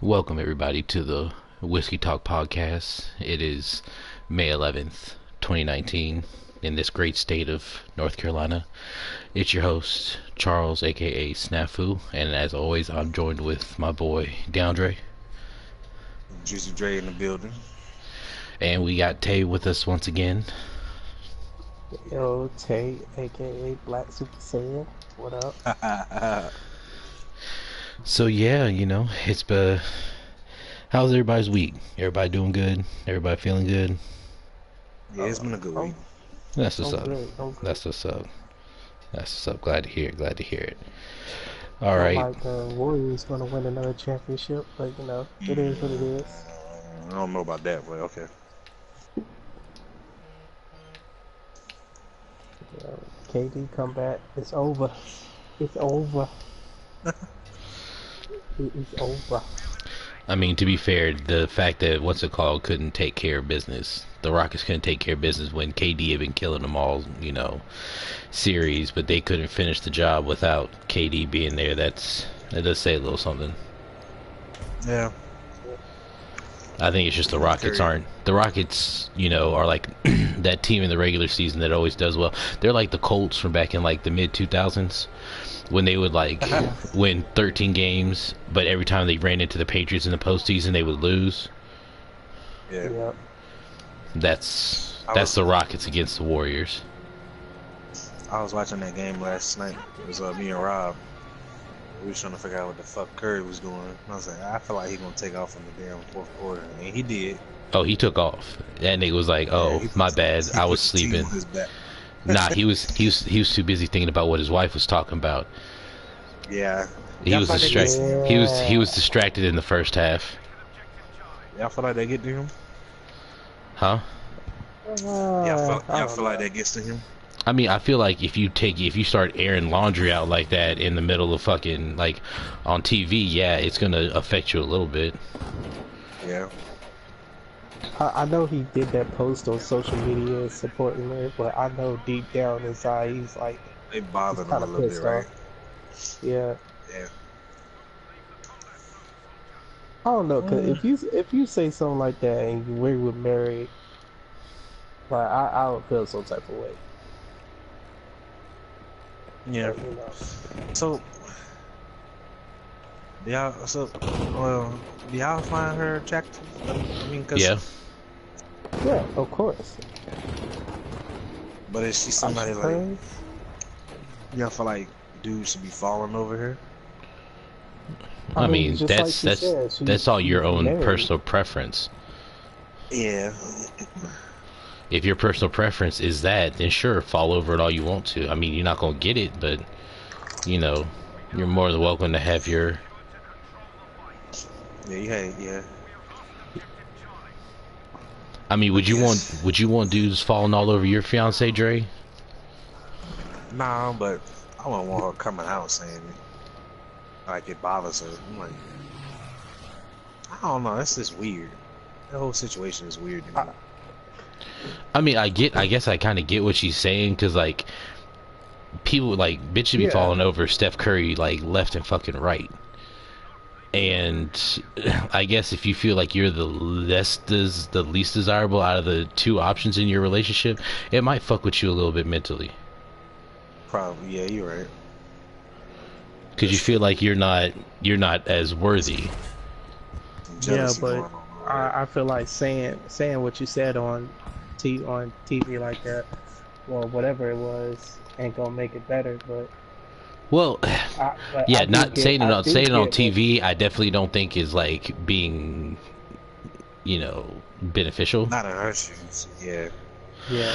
Welcome everybody to the Whiskey Talk podcast. It is May 11th, 2019 in this great state of North Carolina. It's your host, Charles, aka SNAFU, and as always, I'm joined with my boy, DeAndre. Juicy Dre in the building. And we got Tay with us once again. Yo, Tay, aka Black Super Saiyan. What up? So yeah, it's how's everybody's week? Everybody doing good? Everybody feeling good? Yeah, it's been a good week. That's what's up. Good. That's what's up. That's what's up. Glad to hear it. Glad to hear it. All right. Like Warriors gonna win another championship, but it is what it is. I don't know about that, but okay. KD come back. It's over. It's over. It is over. I mean, to be fair, the fact that couldn't take care of business. The Rockets couldn't take care of business when KD had been killing them all, series, but they couldn't finish the job without KD being there. That does say a little something. Yeah. I think it's just the Rockets are like that team in the regular season that always does well. They're like the Colts from back in like the mid 2000s when they would win 13 games, but every time they ran into the Patriots in the postseason, they would lose. Yeah. Yep. That's the Rockets against the Warriors. I was watching that game last night. It was me and Rob. We was trying to figure out what the fuck Curry was doing. I was like, I feel like he's gonna take off in the damn fourth quarter, and he did. Oh, he took off. That nigga was like, "Oh, yeah, my bad, I was sleeping." Nah, he was too busy thinking about what his wife was talking about. Yeah. He was distracted. He was distracted in the first half. Y'all feel like that get to him? Huh? Y'all feel like that gets to him? I mean, I feel like if you start airing laundry out like that in the middle of fucking on TV, yeah, it's gonna affect you a little bit. Yeah. I know he did that post on social media supporting her, but I know deep down inside he's like, They bothered him a little bit, right? Yeah. Yeah. I don't know, cause if you say something like that and we were married, like I would feel some type of way. Yeah. So, do y'all find her attractive? I mean, Yeah. Yeah, of course. But is she somebody y'all feel like dudes should be falling over her? I mean, just that's all your own married. personal preference. Yeah. If your personal preference is that, then sure, fall over it all you want to. I mean, you're not gonna get it, but you're more than welcome to have your. Yeah. I mean, would you want dudes falling all over your fiance, Dre? Nah, but I wouldn't want her coming out saying it. Like it bothers her. I'm like, I don't know. That's just weird. The whole situation is weird to me. I mean, I guess I kind of get what she's saying, because people bitches be falling over Steph Curry left and fucking right. And I guess if you feel like you're the least desirable out of the two options in your relationship, it might fuck with you a little bit mentally. Probably, yeah, you're right. Because you feel like you're not as worthy. Jealousy but going on, right? I feel like saying what you said on TV like that, or whatever it was, ain't gonna make it better. But well, yeah, not saying it on TV. I definitely don't think is being, beneficial. Not in her shoes. Yeah. Yeah.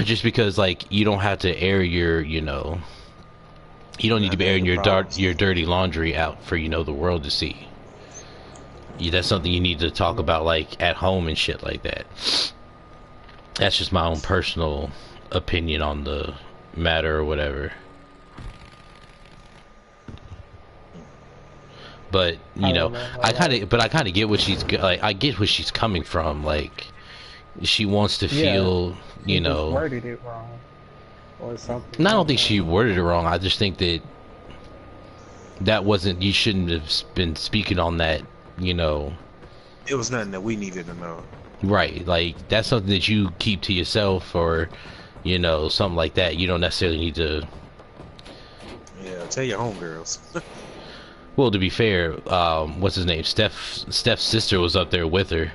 Just because you don't have to air your, you don't need to be airing your dirty laundry out for the world to see. That's something you need to talk about at home and shit like that. That's just my own personal opinion on the matter or whatever. But I kind of get what she's I get where she's coming from. She wants to feel, She just worded it wrong or something. No, I don't think she worded it wrong. I just think that wasn't, you shouldn't have been speaking on that, you know, It was nothing that we needed to know. right, like that's something that you keep to yourself, or you know, something like that. You don't necessarily need to. Yeah, tell your homegirls. Well, to be fair, what's his name? Steph's sister was up there with her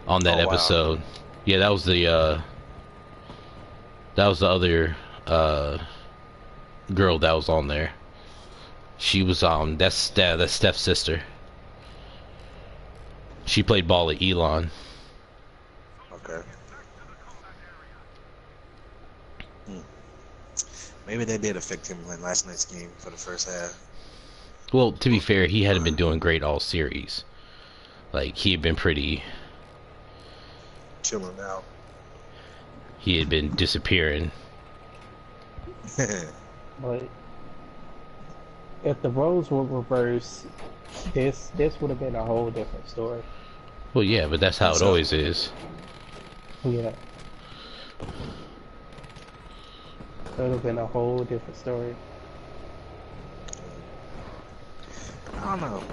on that Oh wow. episode. Yeah, that was the other girl that was on there. She was that's Steph's sister. She played ball at Elon. Okay. Hmm. Maybe that did affect him in last night's game for the first half. Well, to be fair, he hadn't been doing great all series. Like he had been pretty. Chilling out. He had been disappearing. But if the roles were reversed, this would have been a whole different story. Well, yeah, but that's how it always is. Yeah. It would have been a whole different story. I don't know.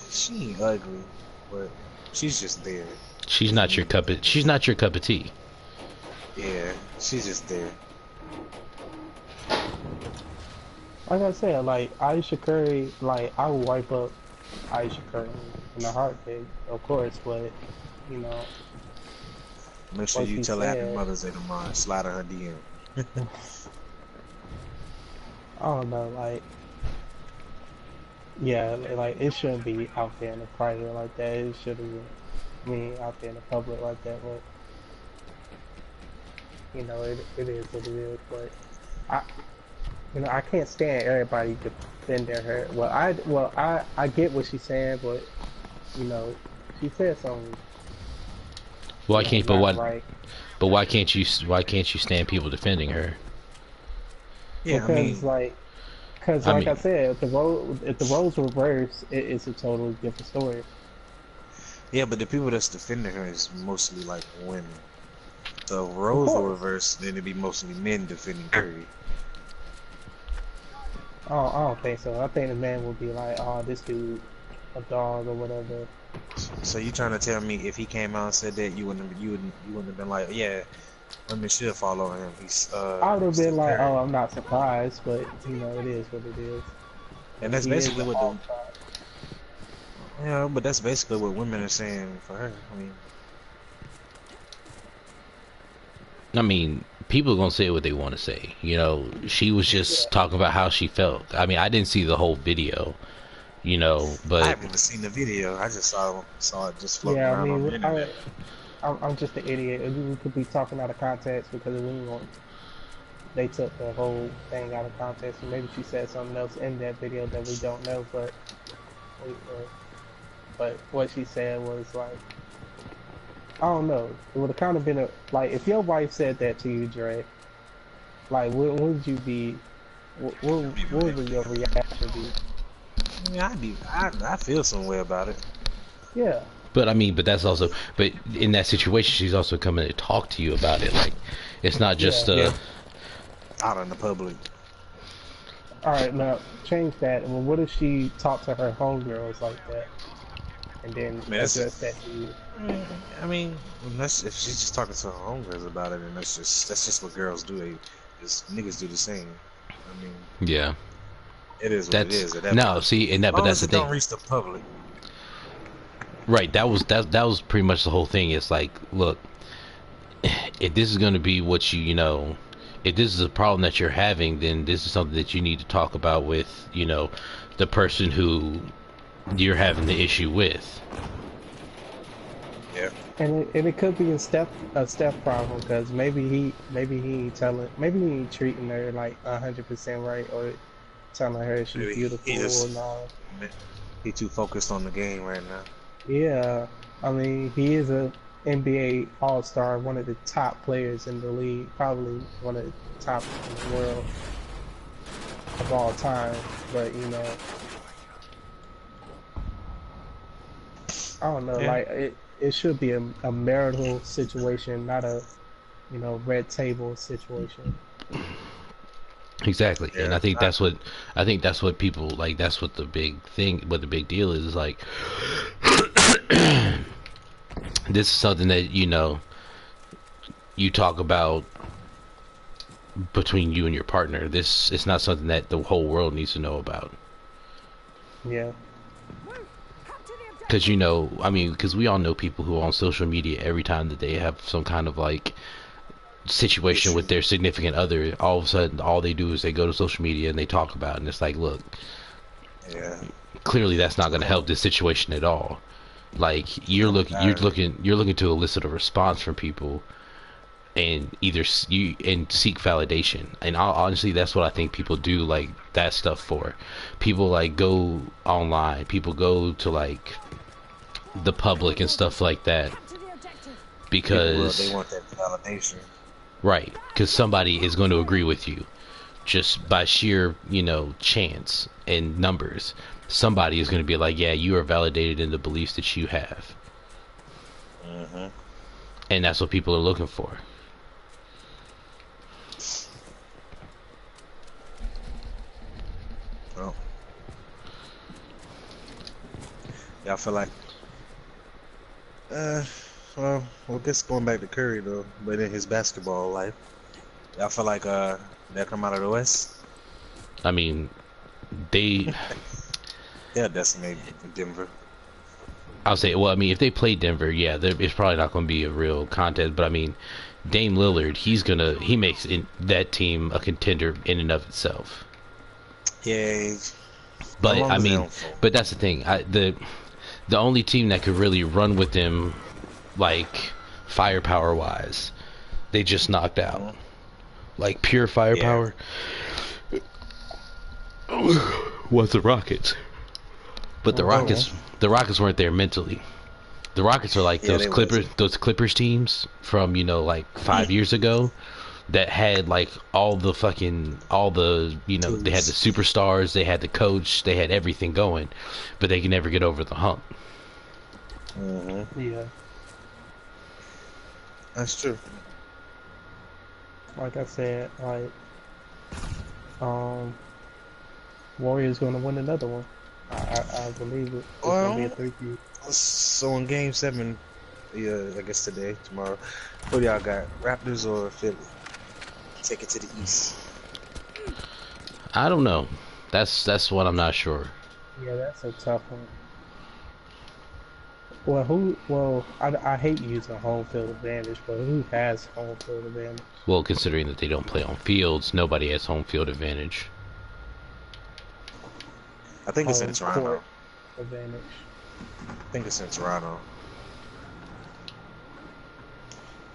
She ain't ugly, but she's just there. She's not your cup of tea. Yeah, she's just there. Like I said, like Aisha Curry, like I would wipe up Aisha Curry in a heartbeat, of course, but you know, Make sure like you he tell her happy said, Mother's Day tomorrow. Slide her DM. I don't know, like, yeah, like it shouldn't be out there in the private like that. It shouldn't be out there in the public like that. But you know, it is what it is. But I can't stand everybody defending her. I get what she's saying, but you know, she said something. Why You know, can't? But not what? right. But why can't you? Why can't you stand people defending her? Yeah, Because I like I mean, said, if the roles reverse, it's a totally different story. yeah, but the people that's defending her is mostly like women. So if Of roles were course. reversed, then it'd be mostly men defending Curry. I don't think so. I think the man will be like, oh, this dude, a dog or whatever. So you trying to tell me if he came out and said that you wouldn't have been like, yeah, women should follow him. He's I would have been Steph like, Curry, oh, I'm not surprised, but you know, it is what it is. and that's He is basically the what the all-star. yeah, but that's basically what women are saying for her. I mean, people are gonna say what they want to say. You know, she was just talking about how she felt. I mean, I didn't see the whole video, you know, I but haven't even seen the video. I just saw it just floating Yeah, I around on mean, the internet. I'm just an idiot. We could be talking out of context because they took the whole thing out of context, and maybe she said something else in that video that we don't know. We, uh, but what she said was like, I don't know. It would have kind of been like if your wife said that to you, Dre. Like, what would you be? What would your reaction be? I mean, I feel some way about it. Yeah. I mean, but that's also, but in that situation, she's also coming to talk to you about it. Like, it's not just Yeah. Yeah, out in the public. All right, now change that. Well, what if she talked to her homegirls like that, and then I mean, addressed that to you? I mean, unless if she's just talking to her homegirls about it, and that's just what girls do. Just niggas do the same. I mean, yeah. it is what it That's is at that no, point. see, and As that, but long that's as the it don't thing, reach the public. right? That was pretty much the whole thing. It's like, look, if this is gonna be what you know, if this is a problem that you're having, then this is something that you need to talk about with, you know, the person who you're having the issue with. Yeah. And it could be a step problem because maybe he ain't treating her like 100% right or telling her she's Maybe he beautiful and all. he too focused on the game right now. Yeah, I mean he is a NBA All-Star, one of the top players in the league, probably one of the top in the world of all time. But you know, I don't know, Yeah. like it should be a marital situation, not a red table situation. Exactly, and Yeah, I think that's what people like. That's what the big thing, what the big deal is like. This is something that you talk about between you and your partner. This it's not something that the whole world needs to know about. Yeah. Because I mean, because we all know people who are on social media every time that they have some kind of like situation issue. with their significant other, all of a sudden all they do is they go to social media and they talk about it, and it's like, look, Yeah, clearly that's not going to come help on, this situation at all. Like come on. you're looking to elicit a response from people, and either you and seek validation. And honestly, that's what I think people do like that stuff for. People like go online, people go to like the public and stuff like that People, they because want that validation. right, because somebody is going to agree with you just by sheer chance and numbers. Somebody is going to be like, yeah, you are validated in the beliefs that you have, Mm-hmm. and that's what people are looking for. Well, yeah, I feel like, uh, well, I guess going back to Curry though, but in his basketball life, I feel like they'll come out of the West. I mean, they They'll decimate Denver. I'll say, well, I mean, if they play Denver, yeah, it's probably not going to be a real contest. But I mean, Dame Lillard, he makes that team a contender in and of itself. Yeah, as But long I as they mean, don't fall. but that's the thing. The only team that could really run with them, like firepower wise, they just knocked out. Mhm. Like pure Yeah, firepower was the Rockets. But Oh, the Rockets weren't there mentally. The Rockets are like yeah, they was. Those Clippers teams from like 5 years ago that had like all the they had the Tools. superstars, they had the coach, they had everything going, but they can never get over the hump. Mm-hmm. yeah. That's true. Like I said, like um, Warriors gonna win another one. I believe it. It's gonna be a Well, 3-peat. so in Game 7, yeah, I guess today, tomorrow, what do y'all got? Raptors or Philly? Take it to the East. I don't know. That's what I'm not sure. Yeah, that's a tough one. Well, I hate using home field advantage, but who has home field advantage? Well, considering that they don't play on fields, nobody has home field advantage. I think it's in Home Toronto. court advantage. I think it's in Toronto.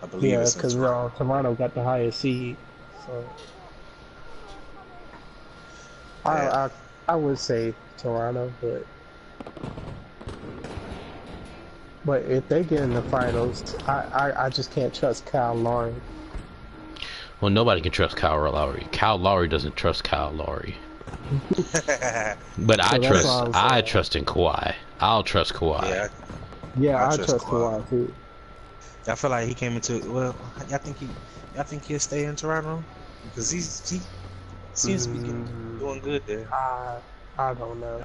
I believe Yeah, it's in because Toronto. Toronto got the highest seed, so I, Yeah. I I would say Toronto, but if they get in the finals, I just can't trust Kyle Lowry. Well, nobody can trust Kyle Lowry. Kyle Lowry doesn't trust Kyle Lowry. But So that's why I'm I saying, trust in Kawhi. I'll trust Kawhi. Yeah, yeah, I I trust trust Kawhi. Kawhi too. I feel like he came into well. Y'all think he'll stay in Toronto because he seems to be Mm, doing good there. I don't know.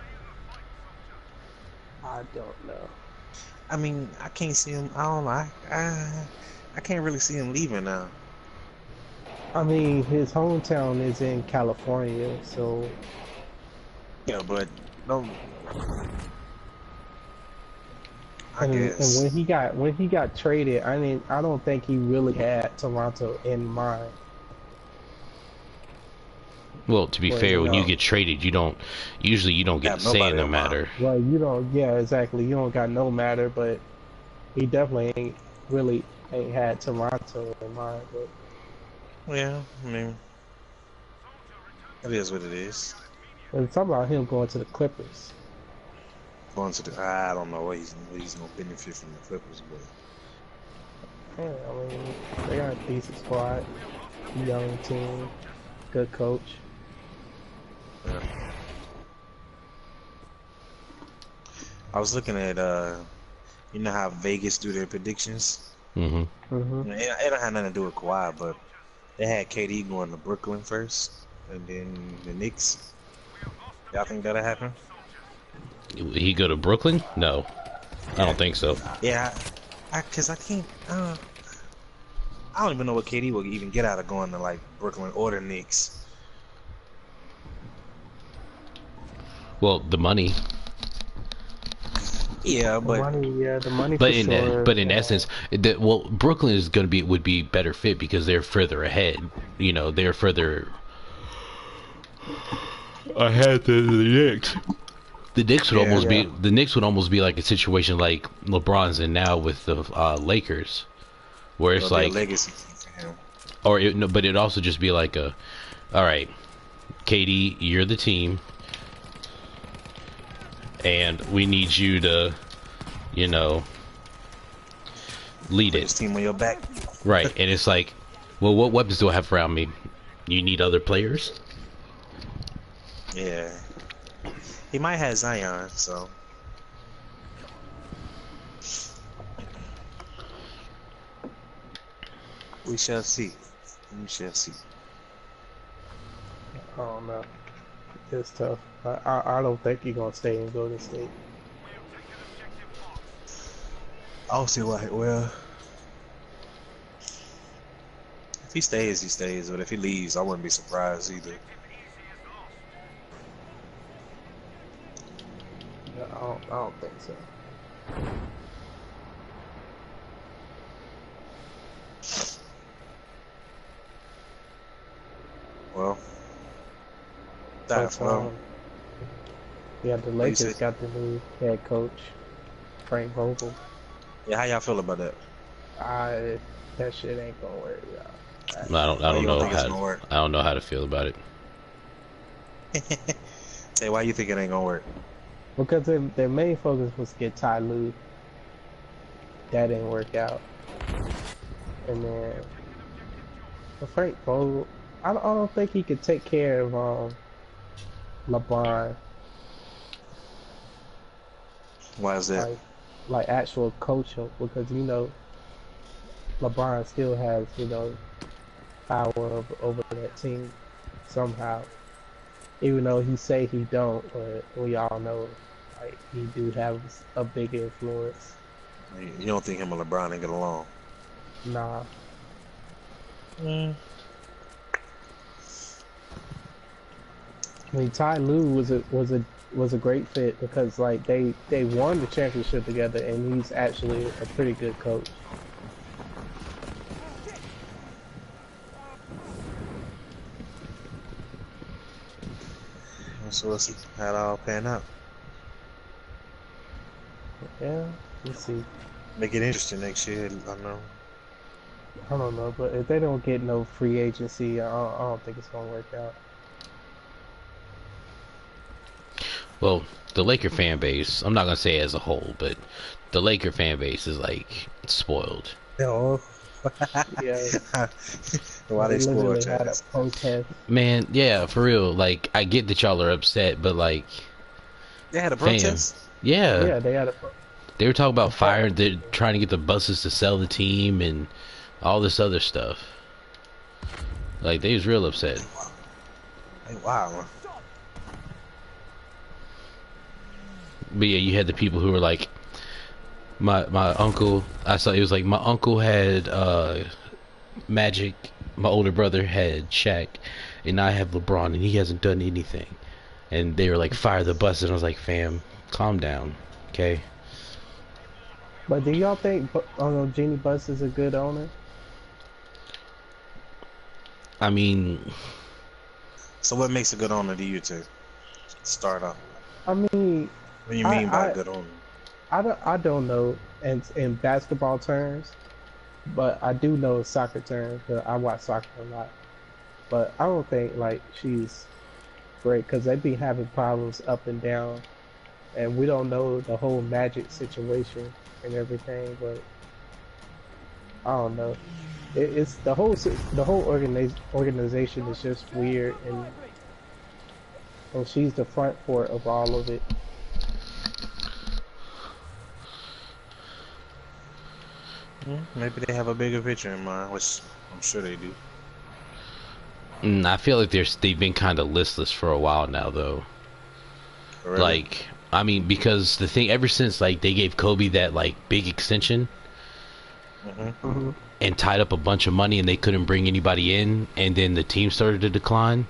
I don't know. I mean, I can't see him. I don't know. I can't really see him leaving now. I mean, his hometown is in California, so Yeah, but no, I and guess. when he got traded, I don't think he really had Toronto in mind. Well, to be But fair, when you No, get traded, you don't get have to say in nobody the on mine. matter. well, you don't, yeah, exactly. You don't got no matter, but he definitely ain't had Toronto in mind. Yeah, I mean, it is what it is. But it's talking about him going to the Clippers. Going to the, I don't know what he's gonna benefit from the Clippers, but Yeah, I mean, they got a decent squad, young team, good coach. yeah. I was looking at you know how Vegas do their predictions. Hmm. Hmm. It don't have nothing to do with Kawhi, but they had KD going to Brooklyn first. and then the Knicks. Y'all think that'll happen? He go to Brooklyn? No, I don't think so. Yeah, cause I can't. I don't even know what KD will even get out of going to like Brooklyn or the Knicks. Well, the money. Yeah, but the money for sure. But in essence, Brooklyn is would be better fit because they're further ahead. You know, they're further ahead than the Knicks. The Knicks would almost be like a situation like LeBron's in now with the Lakers, where it's like legacy for him. But it'd also just be like all right, KD, you're the team, and we need you to, you know, lead Put it. his team on your back. Right, and it's like, well, what weapons do I have around me? You need other players? Yeah. He might have Zion, so. We shall see. We shall see. I don't know. It's tough. I don't think he's gonna stay in Golden State. I'll see why. Well, if he stays, he stays. But if he leaves, I wouldn't be surprised either. I don't think so. Well, that's well. Yeah, the Lakers got the new head coach, Frank Vogel. Yeah, how y'all feel about that? That shit ain't gonna work, y'all. I don't know how to feel about it. Hey, why you think it ain't gonna work? Because their main focus was to get Ty Lue. That didn't work out. And then Frank Vogel, I don't think he could take care of LeBron. Why is that? Like actual coaching, because you know LeBron still has, you know, power over that team somehow. Even though he say he don't, but we all know like he do have a big influence. You don't think him and LeBron ain't get along? Nah. I mean, Ty Lue was a great fit because like they won the championship together, and he's actually a pretty good coach. So let's see how it all pan out. Yeah, let's see. Make it interesting next year. I know. I don't know, but if they don't get no free agency, I don't think it's gonna work out. Well, the Laker fan base, I'm not gonna say as a whole, but the Laker fan base is like spoiled. No. Yeah. Why they spoiled? Had a protest. Man, yeah, for real. Like, I get that y'all are upset, but like, they had a protest. Yeah. Yeah, they had a. They were talking about firing. They're trying to get the buses to sell the team and all this other stuff. Like, they was real upset. Hey, wow. But yeah, you had the people who were like, my uncle. I saw it was like my uncle had Magic. My older brother had Shaq, and I have LeBron, and he hasn't done anything. And they were like, fire the bus, and I was like, fam, calm down, okay? But do y'all think Jeannie Buss is a good owner? I mean, so what makes a good owner to you to start off? I mean, What do you mean by a good owner? I don't know in basketball terms, but I do know soccer terms. I watch soccer a lot, but I don't think like she's great because they be having problems up and down, and we don't know the whole Magic situation and everything. But I don't know. It's the whole organization is just weird, and she's the front port of all of it. Maybe they have a bigger picture in mind, which I'm sure they do. I feel like they've been kind of listless for a while now, though. Really? Like, I mean, because the thing, ever since like they gave Kobe that like big extension Mm-hmm. and tied up a bunch of money, and they couldn't bring anybody in, and then the team started to decline.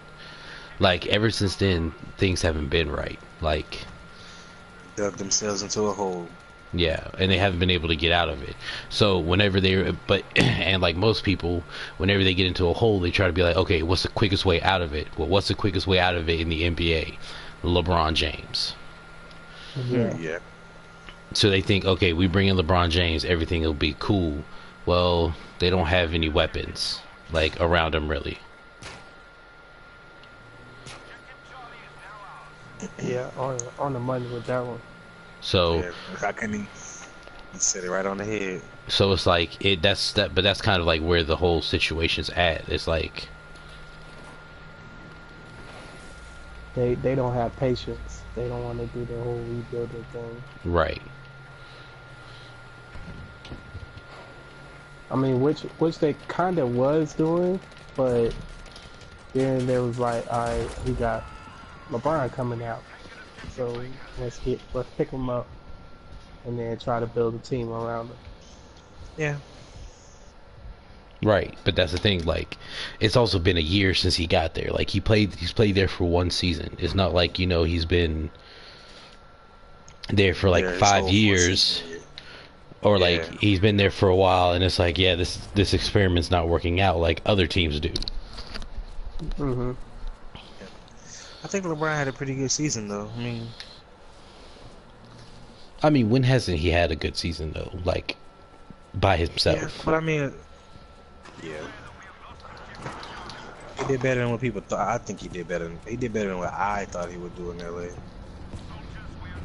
Like, ever since then, things haven't been right. Like, Dug themselves into a hole. yeah, and they haven't been able to get out of it. So whenever and like most people, whenever they get into a hole, they try to be like, okay, what's the quickest way out of it? Well, what's the quickest way out of it in the NBA? LeBron James. Yeah. Yeah. So they think, okay, we bring in LeBron James, everything will be cool. Well, they don't have any weapons like around them, really. Yeah, on the money with that one. So Yeah. How can he said it right on the head? so it's like but that's kind of like where the whole situation's at. It's like, They don't have patience. They don't want to do the whole rebuilding thing. right. I mean, which they kind of was doing, but then there was like, all right, we got LeBron coming out, so let's pick him up, and then try to build a team around him. Yeah. Right, but that's the thing. Like, it's also been a year since he got there. Like, he's played there for one season. It's not like, you know, he's been there for like Yeah, 5 years, or like Yeah. he's been there for a while, and it's like, yeah, this experiment's not working out like other teams do. Mm-hmm. I think LeBron had a pretty good season, though. I mean, when hasn't he had a good season though? Like, by yeah, himself. but yeah. He did better than what people thought. I think he did better than what I thought he would do in LA.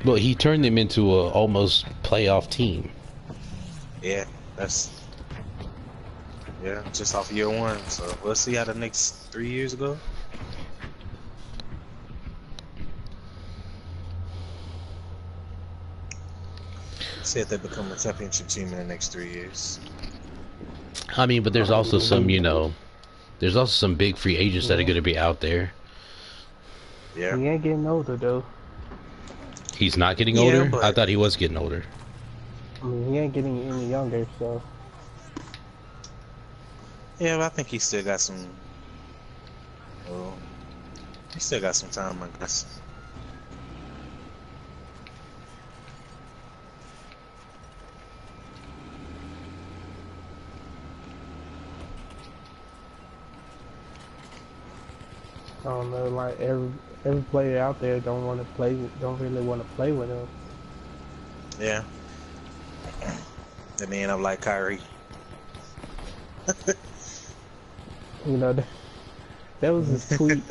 Well, he turned them into a almost playoff team. Yeah, just off year one. So we'll see how the next 3 years go. See if they become a championship team in the next 3 years. I mean, but there's also some, you know, there's also some big free agents that are going to be out there. Yeah. He ain't getting older though. He's not getting Yeah, older? but- I thought he was getting older. I mean, he ain't getting any younger, so Yeah, but I think he still got some. Well, he still got some time, I guess. I don't know. Like every player out there don't really want to play with him. Yeah. Then they end up like Kyrie. You know, that was his tweet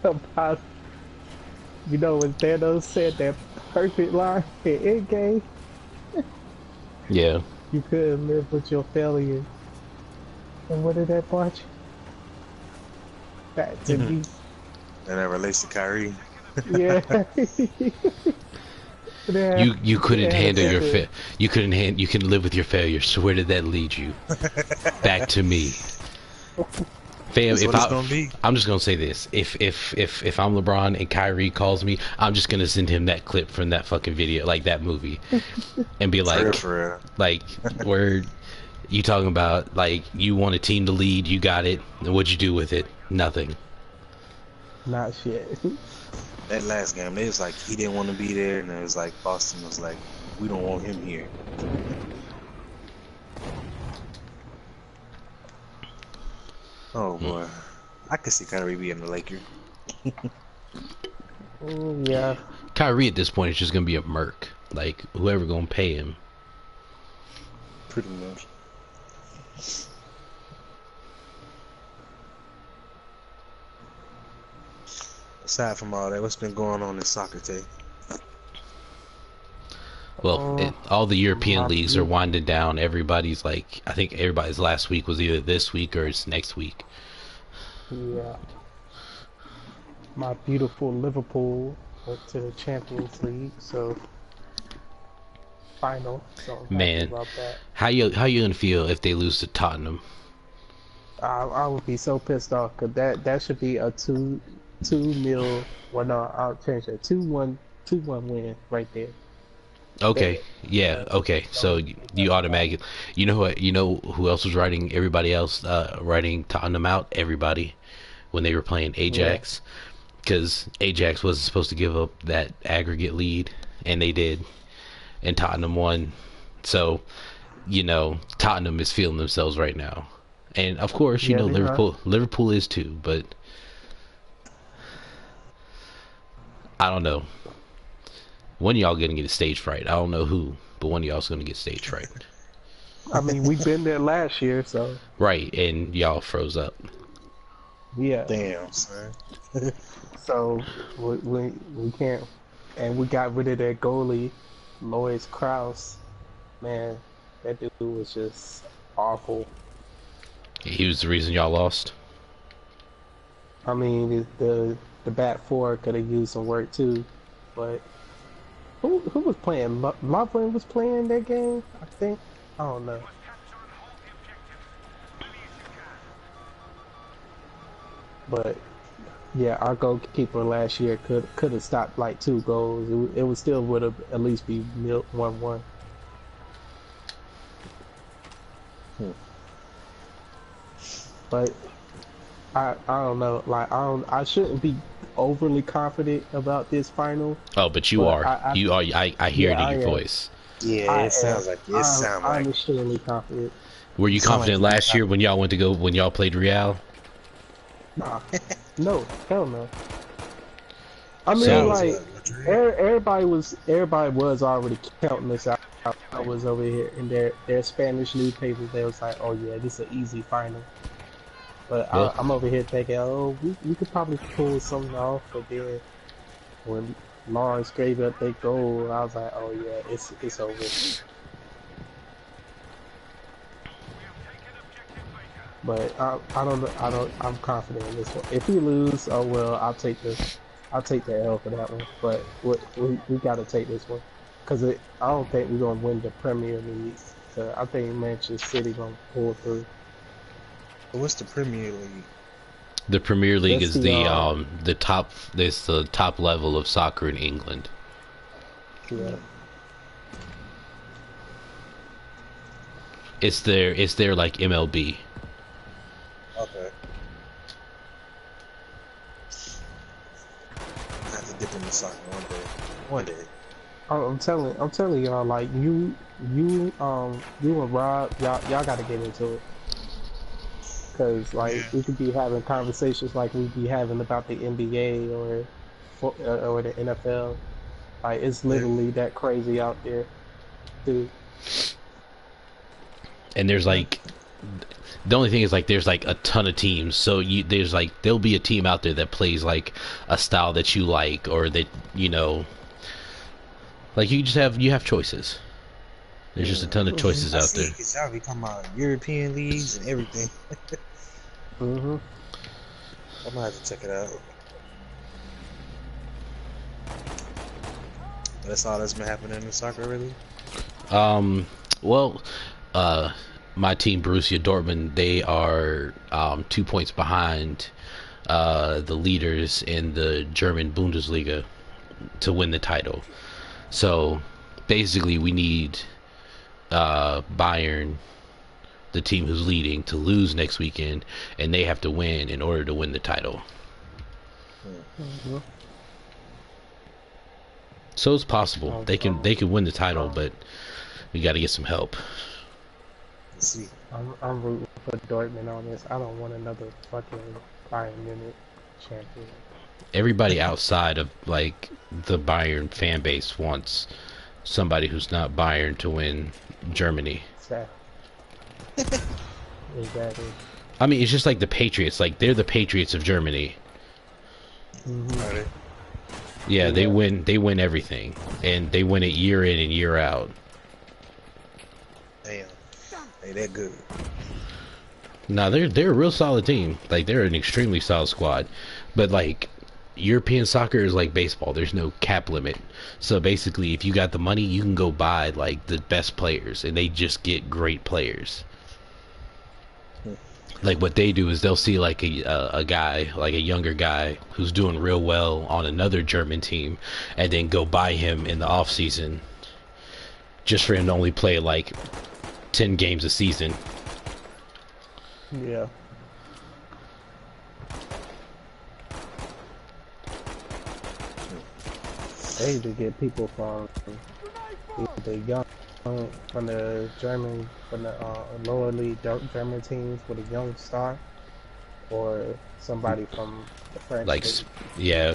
about, you know, when Thanos said that perfect line in Endgame, Yeah. you couldn't live with your failures. And what did that part? Back to me. And that relates to Kyrie. Yeah. You couldn't Yeah, handle your that's you couldn't live with your failures. So where did that lead you? Back to me. Fam, That's if what it's gonna be. I'm just gonna say this. If I'm LeBron and Kyrie calls me, I'm just gonna send him that clip from that fucking video, like that movie, and be like, For real. like, where you talking about, like, you want a team to lead, you got it, and what'd you do with it? Nothing. Not shit. That last game, it was like he didn't want to be there, and it was like Boston was like, we don't want him here. Oh boy, I could see Kyrie being the Laker. Yeah. Kyrie at this point is just gonna be a merc. Like, whoever gonna pay him. Pretty much. Aside from all that, what's been going on in soccer today? Well, all the European leagues are winding down. Everybody's like, I think everybody's last week was either this week or it's next week. Yeah. My beautiful Liverpool went to the Champions League, so final. So I'm happy Man, about that. how you gonna feel if they lose to Tottenham? I would be so pissed off because that should be a 2-2 mil. Well, no, I'll change that 2-1 win right there. Okay, yeah, okay. So you automatically, you know what? You know who else was writing everybody else, writing Tottenham out? Everybody when they were playing Ajax, because Ajax wasn't supposed to give up that aggregate lead, and they did, and Tottenham won. So, you know, Tottenham is feeling themselves right now, and of course, you Yeah, know they are. Liverpool is too, but I don't know. One of y'all gonna get a stage fright. I don't know who, but one of y'all's gonna get stage fright. I mean, we've been there last year, so Right, and y'all froze up. yeah. Damn, son. So we can't, and we got rid of that goalie, Lois Krause. Man, that dude was just awful. He was the reason y'all lost. I mean, the back four could have used some work too, but who was playing? Lovren was playing that game, I think. I don't know. But yeah, our goalkeeper last year could have stopped like 2 goals. It would still would have at least be 1-1. But I don't know. Like I shouldn't be overly confident about this final. Oh, but you But are. You are. I hear it in I your am. voice. Yeah, it sounds like I'm extremely confident. Were you Sound like confident you last year when y'all played Real? Nah, no, hell no. I mean, So- like everybody was already counting this out. I was over here in their Spanish newspapers. They was like, "Oh yeah, this is an easy final." But Well- I'm over here thinking, "Oh, we could probably pull something off." But then when Lawrence gave up their goal, I was like, "Oh yeah, it's over." But I'm confident in this one. If we lose, oh well, I'll take the L for that one. But we got to take this one because I don't think we're gonna win the Premier League. So I think Manchester City gonna pull through. What's the Premier League? The Premier League That's is the, the top. It's the top level of soccer in England. Yeah, It's their like MLB. Okay. I have to dip in the soccer one day. One day. I'm telling y'all, like you and Rob, y'all got to get into it. Cause like we could be having conversations like we be having about the NBA or the NFL. Like it's literally that crazy out there, dude. And there's like, the only thing is like there's like a ton of teams. So there'll be a team out there that plays like a style that you like, or that like you have choices. There's just a ton of choices out there. Because y'all be talking about European leagues and everything. Mhm. I'm gonna have to check it out. That's all that's been happening in soccer, really. Well, my team, Borussia Dortmund, they are 2 points behind the leaders in the German Bundesliga to win the title. So basically, we need Bayern, the team who's leading, to lose next weekend, and they have to win in order to win the title. Mhm. So it's possible they can win the title, but we got to get some help. Let's see. I'm rooting for Dortmund on this. I don't want another fucking Bayern Munich champion. Everybody outside of like the Bayern fan base wants somebody who's not Bayern to win Germany. Sad. Exactly. I mean, it's just like the Patriots. Like they're the Patriots of Germany. Mhm. Are they? Yeah, they win everything, and they win it year in and year out. Damn. Hey, that good. Now they're a real solid team. Like they're an extremely solid squad, but like European soccer is like baseball. There's no cap limit. So basically, if you got the money, you can go buy like the best players, and they just get great players. Like what they do is they'll see like a guy, like a younger guy who's doing real well on another German team, and then go buy him in the off season, just for him to only play like 10 games a season. Yeah. They either get people from the young, from the German, from the lower league German teams with a young star, or somebody from the French Like, league. yeah,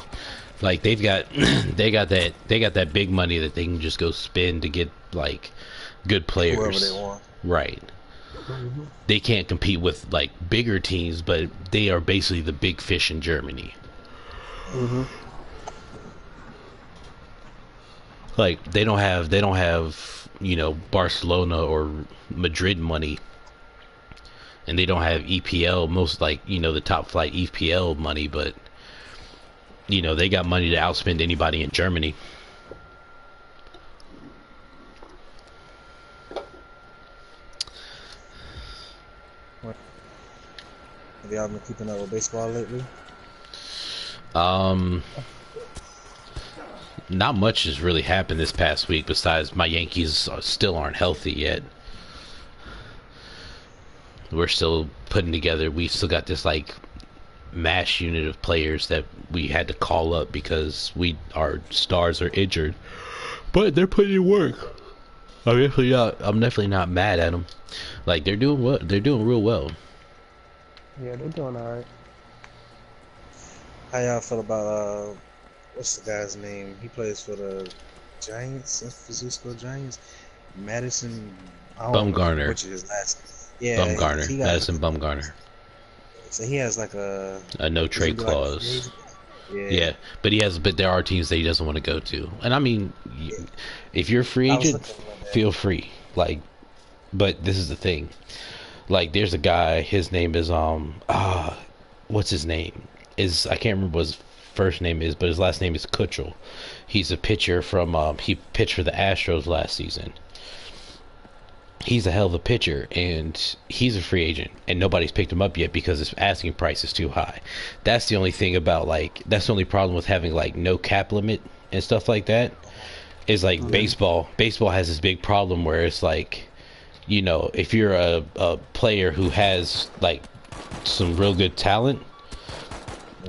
like they've got they got that big money that they can just go spend to get like good players. Whoever they want. Right. Mm-hmm. They can't compete with like bigger teams, but they are basically the big fish in Germany. Mm-hmm. Like they don't have you know, Barcelona or Madrid money, and they don't have EPL, most like, you know, the top flight EPL money, but you know, they got money to outspend anybody in Germany. Have y'all been keeping up with baseball lately? Not much has really happened this past week besides my Yankees still aren't healthy yet. We're still putting together. We still got this like mass unit of players that we had to call up because our stars are injured. But they're putting in work. I'm definitely not mad at them. Like they're doing what they're doing real well. Yeah, they're doing alright. How y'all feel about what's the guy's name? He plays for the Giants, San Francisco Giants. Madison. Bumgarner. Which is his last? Yeah, Bumgarner. he got Madison Bumgarner. So he has like a no trade clause. Like, yeah, but there are teams that he doesn't want to go to. And I mean, if you're a free agent, feel free. Like, but this is the thing. Like, there's a guy. His name is what's his name? I can't remember what his first name is, but his last name is Kutchel. He's a pitcher from he pitched for the Astros last season. He's a hell of a pitcher, and he's a free agent, and nobody's picked him up yet because his asking price is too high. That's the only thing about that's the only problem with having like no cap limit and stuff like that. Is like baseball has this big problem where it's like, you know, if you're a player who has like some real good talent,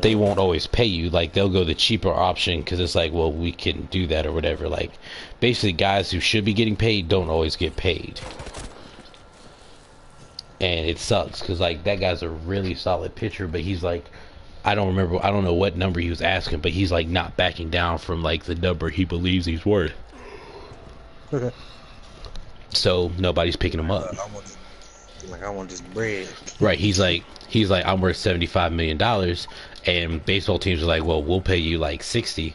they won't always pay you. Like, they'll go the cheaper option because it's like, well, we can do that or whatever. Like, basically guys who should be getting paid don't always get paid, and it sucks because like that guy's a really solid pitcher, but he's like, I don't know what number he was asking, but he's like not backing down from like the number he believes he's worth. Okay. So nobody's picking him up. I want this bread. Right. He's like, I'm worth $75 million, and baseball teams are like, well, we'll pay you like 60.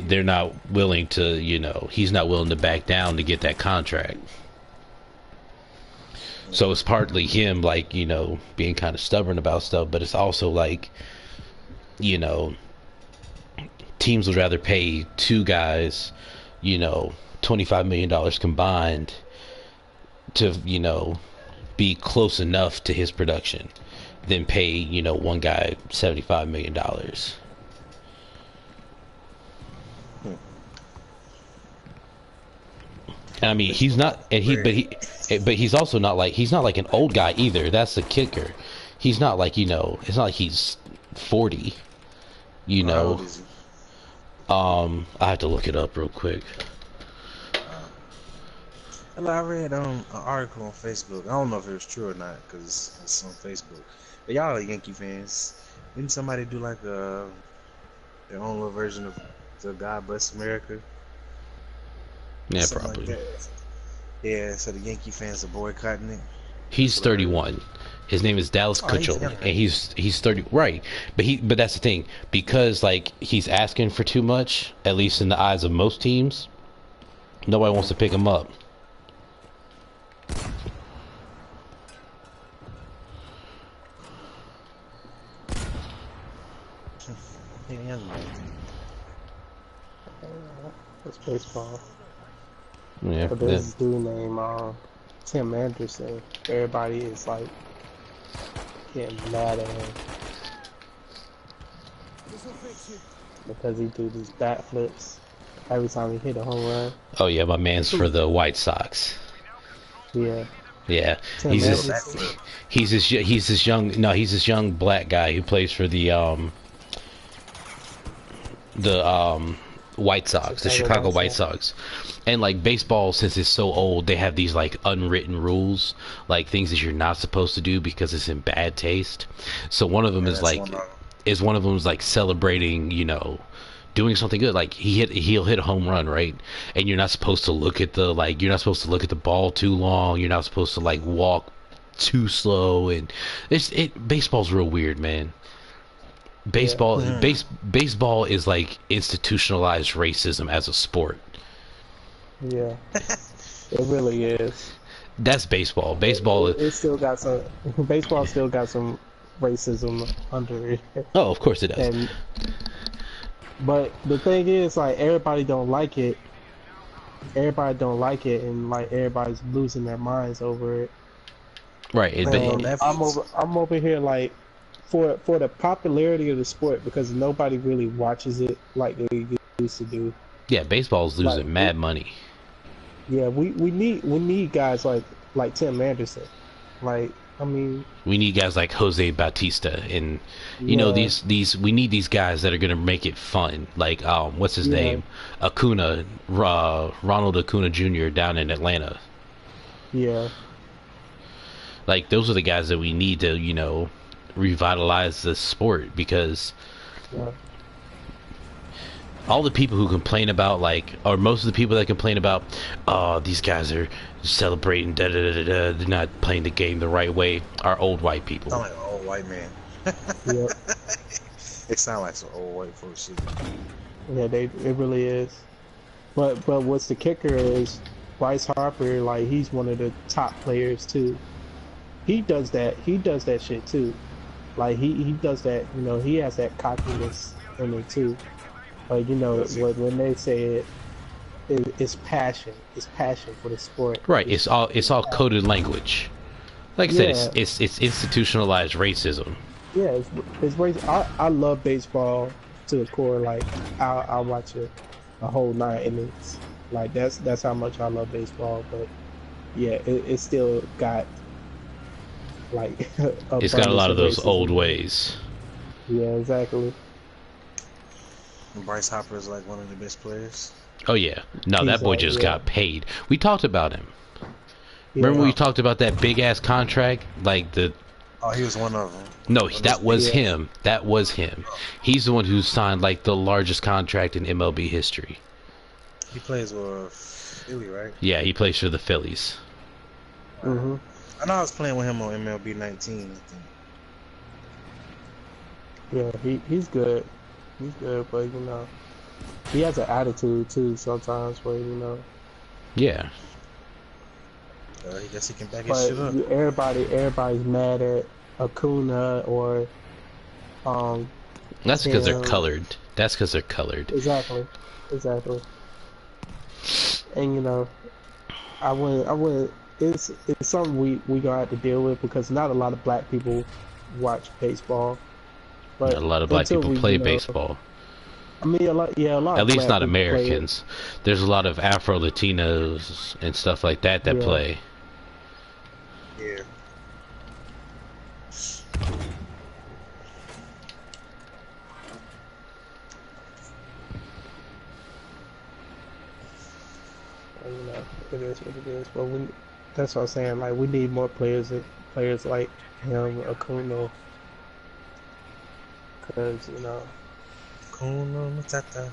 They're not willing to, you know, he's not willing to back down to get that contract. So it's partly him, like, you know, being kind of stubborn about stuff, but it's also like, you know, teams would rather pay two guys, you know, $25 million combined to, you know, be close enough to his production than pay, you know, one guy $75 million. I mean, he's not, but he's also not like, he's not like an old guy either. That's the kicker. He's not like, you know, it's not like he's 40, you know. How old is he? I have to look it up real quick. I read an article on Facebook. I don't know if it was true or not because it's on Facebook. But y'all are Yankee fans. Didn't somebody do like their own little version of the God Bless America? Yeah, Something probably. Like that. Yeah, so the Yankee fans are boycotting it. He's 31. His name is Dallas Keuchel, and he's 30. Right, but that's the thing, because like he's asking for too much, at least in the eyes of most teams. Nobody wants to pick him up. It's baseball. Yeah, But there's this dude named Tim Anderson. Everybody is like Getting mad at him because he do these backflips every time he hit a home run. Oh yeah, my man's for the White Sox. Yeah. Yeah, Tim he's Anderson. this young black guy who plays for the White Sox, the Chicago White Sox. And like baseball, since it's so old, they have these like unwritten rules, like things that you're not supposed to do because it's in bad taste. So one of them is like, celebrating, you know, doing something good. Like he'll hit a home run, right? And you're not supposed to look at the ball too long. You're not supposed to like walk too slow, and baseball's real weird, man. Baseball is like institutionalized racism as a sport. Yeah. It really is. That's baseball. It still got some. Baseball still got some racism under it. Oh, of course it does. But the thing is, like, everybody don't like it. Everybody don't like it, and like everybody's losing their minds over it. Right. I'm over here like for the popularity of the sport, because nobody really watches it like they used to do. Yeah, baseball's losing mad money. Yeah, we need guys like Tim Anderson. Like, I mean, we need guys like Jose Bautista, and you know, we need these guys that are gonna make it fun. Like what's his name? Ronald Acuna Jr. down in Atlanta. Yeah. Like, those are the guys that we need to, you know, revitalize the sport, because all the people who complain about, like, or most of the people that complain about, oh, these guys are celebrating, they're not playing the game the right way, are old white people. Sound like an old white man. Yeah. It sound like some old white folks shit. Yeah, it really is. But what's the kicker is Bryce Harper, like, he's one of the top players too. He does that shit too. Like, he does that, you know, he has that cockiness in it too. Like, you know, when they say it's passion. It's passion for the sport. Right. It's all coded language. Like I said, it's institutionalized racism. Yeah, it's racism. I love baseball to the core. Like, I'll watch it a whole 9 innings. Like, that's how much I love baseball. But yeah, it still got like it's got a lot of those old ways. Yeah, exactly. Bryce Harper is like one of the best players. Oh yeah, no, that boy just got paid. We talked about him. Remember we talked about that big ass contract, like the. Oh, he was one of them. No, that was him. That was him. He's the one who signed like the largest contract in MLB history. He plays with Philly, right? Yeah, he plays for the Phillies. Mhm. I know I was playing with him on MLB 19. I think. Yeah, he's good. He's good, but you know, he has an attitude too sometimes. But you know. Yeah. I guess he can back his shit up. Everybody's mad at Acuna or That's because they're colored. That's because they're colored. Exactly. And you know, I would. It's something we gonna have to deal with, because not a lot of black people watch baseball. But a lot of black people play baseball. I mean, a lot. At least not Americans. There's a lot of Afro Latinos and stuff like that play. Yeah. You know, it is what it is. But that's what I'm saying. Like, we need more players like him, Acuna, because you know. Acuna Matata.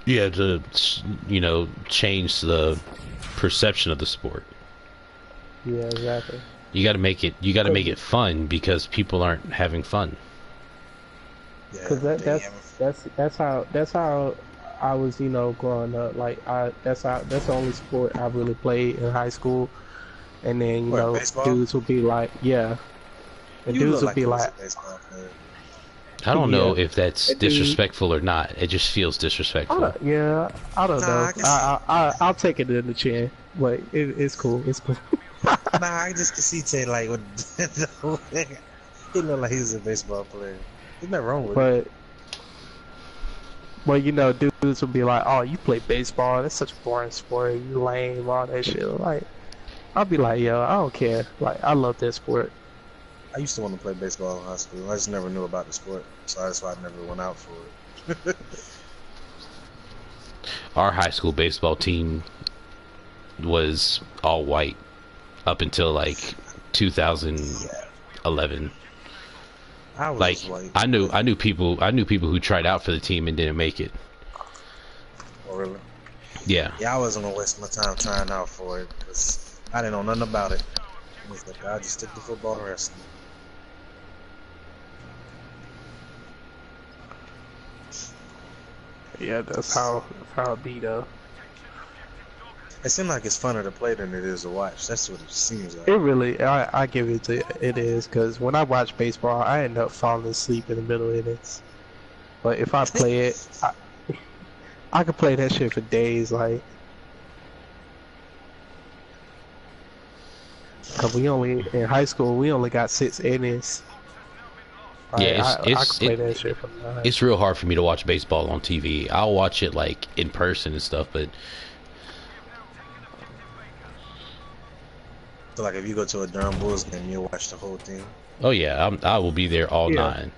Yeah, to, you know, change the perception of the sport. Yeah, exactly. You got to make it. You got to make it fun, because people aren't having fun. Because that's how I was, you know, growing up. Like, that's the only sport I really played in high school. And then, you know, baseball? dudes would be like, yeah. And dudes would be like, I don't know if that's disrespectful or not. It just feels disrespectful. I don't know. I'll take it in the chin, but it's cool. It's cool. Nah, I just could see Tay like with the whole thing. He looked like he was a baseball player. There's nothing wrong with it. But you know, dudes would be like, "Oh, you play baseball? That's such a boring sport. You lame, all that shit." Like, I'll be like, "Yo, I don't care. Like, I love this sport." I used to want to play baseball in high school. I just never knew about the sport, so that's why I never went out for it. Our high school baseball team was all white up until like 2011. I was Like just white. I knew people who tried out for the team and didn't make it. Oh, really? Yeah. Yeah, I wasn't gonna waste my time trying out for it because I didn't know nothing about it. I was like, I just stick to football and wrestling. Yeah, that's how it be though. It seems like it's funner to play than it is to watch. That's what it seems like. It really, I give it to it is, because when I watch baseball, I end up falling asleep in the middle of it. But if I play it, I could play that shit for days. Like, cause in high school we only got 6 innings. Like, Yeah, I could play that shit for 9. it's real hard for me to watch baseball on TV. I'll watch it like in person and stuff, but So like if you go to a Durham Bulls game, you'll watch the whole thing. oh yeah, I will be there all 9.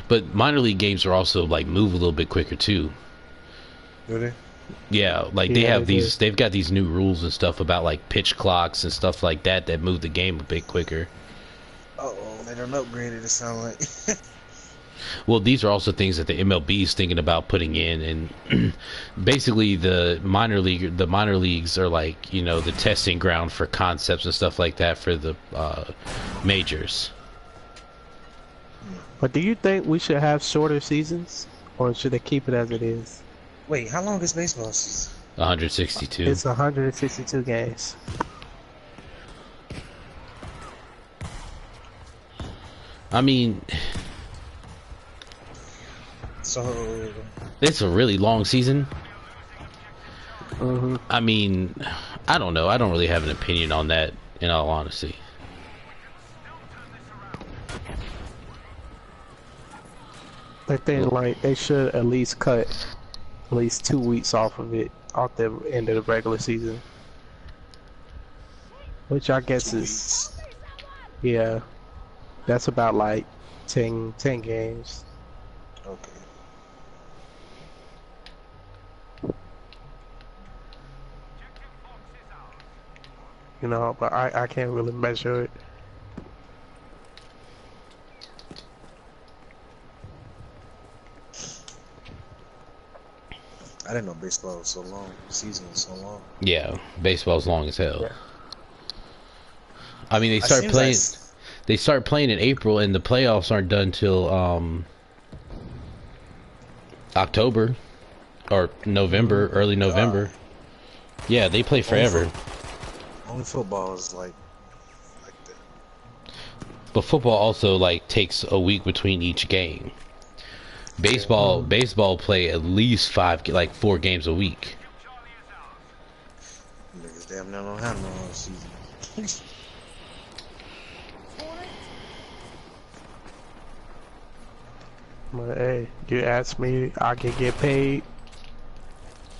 But minor league games are also like move a little bit quicker too. Really? Yeah, like they've got these new rules and stuff about like pitch clocks and stuff like that that move the game a bit quicker. Oh, they don't upgrade it. It sounds like. Well, these are also things that the MLB is thinking about putting in, and basically the minor leagues are like, you know, the testing ground for concepts and stuff like that for the majors. But do you think we should have shorter seasons, or should they keep it as it is? Wait, how long is baseball season? 162. It's 162 games. I mean, So it's a really long season. Mm-hmm. I mean, I don't know. I don't really have an opinion on that, in all honesty. I think like they should at least cut at least 2 weeks off of it, off the end of the regular season, which I guess is, yeah, that's about like 10 games. okay. You know, but I can't really measure it. I didn't know baseball was so long. Season was so long. Yeah, baseball's long as hell. Yeah. I mean, they start playing in April, and the playoffs aren't done till October or November, early November. Yeah, they play forever. Only football is like that. But football also like takes a week between each game. Baseball play at least 4 games a week. Niggas damn near don't have no off season. But hey, you ask me, I can get paid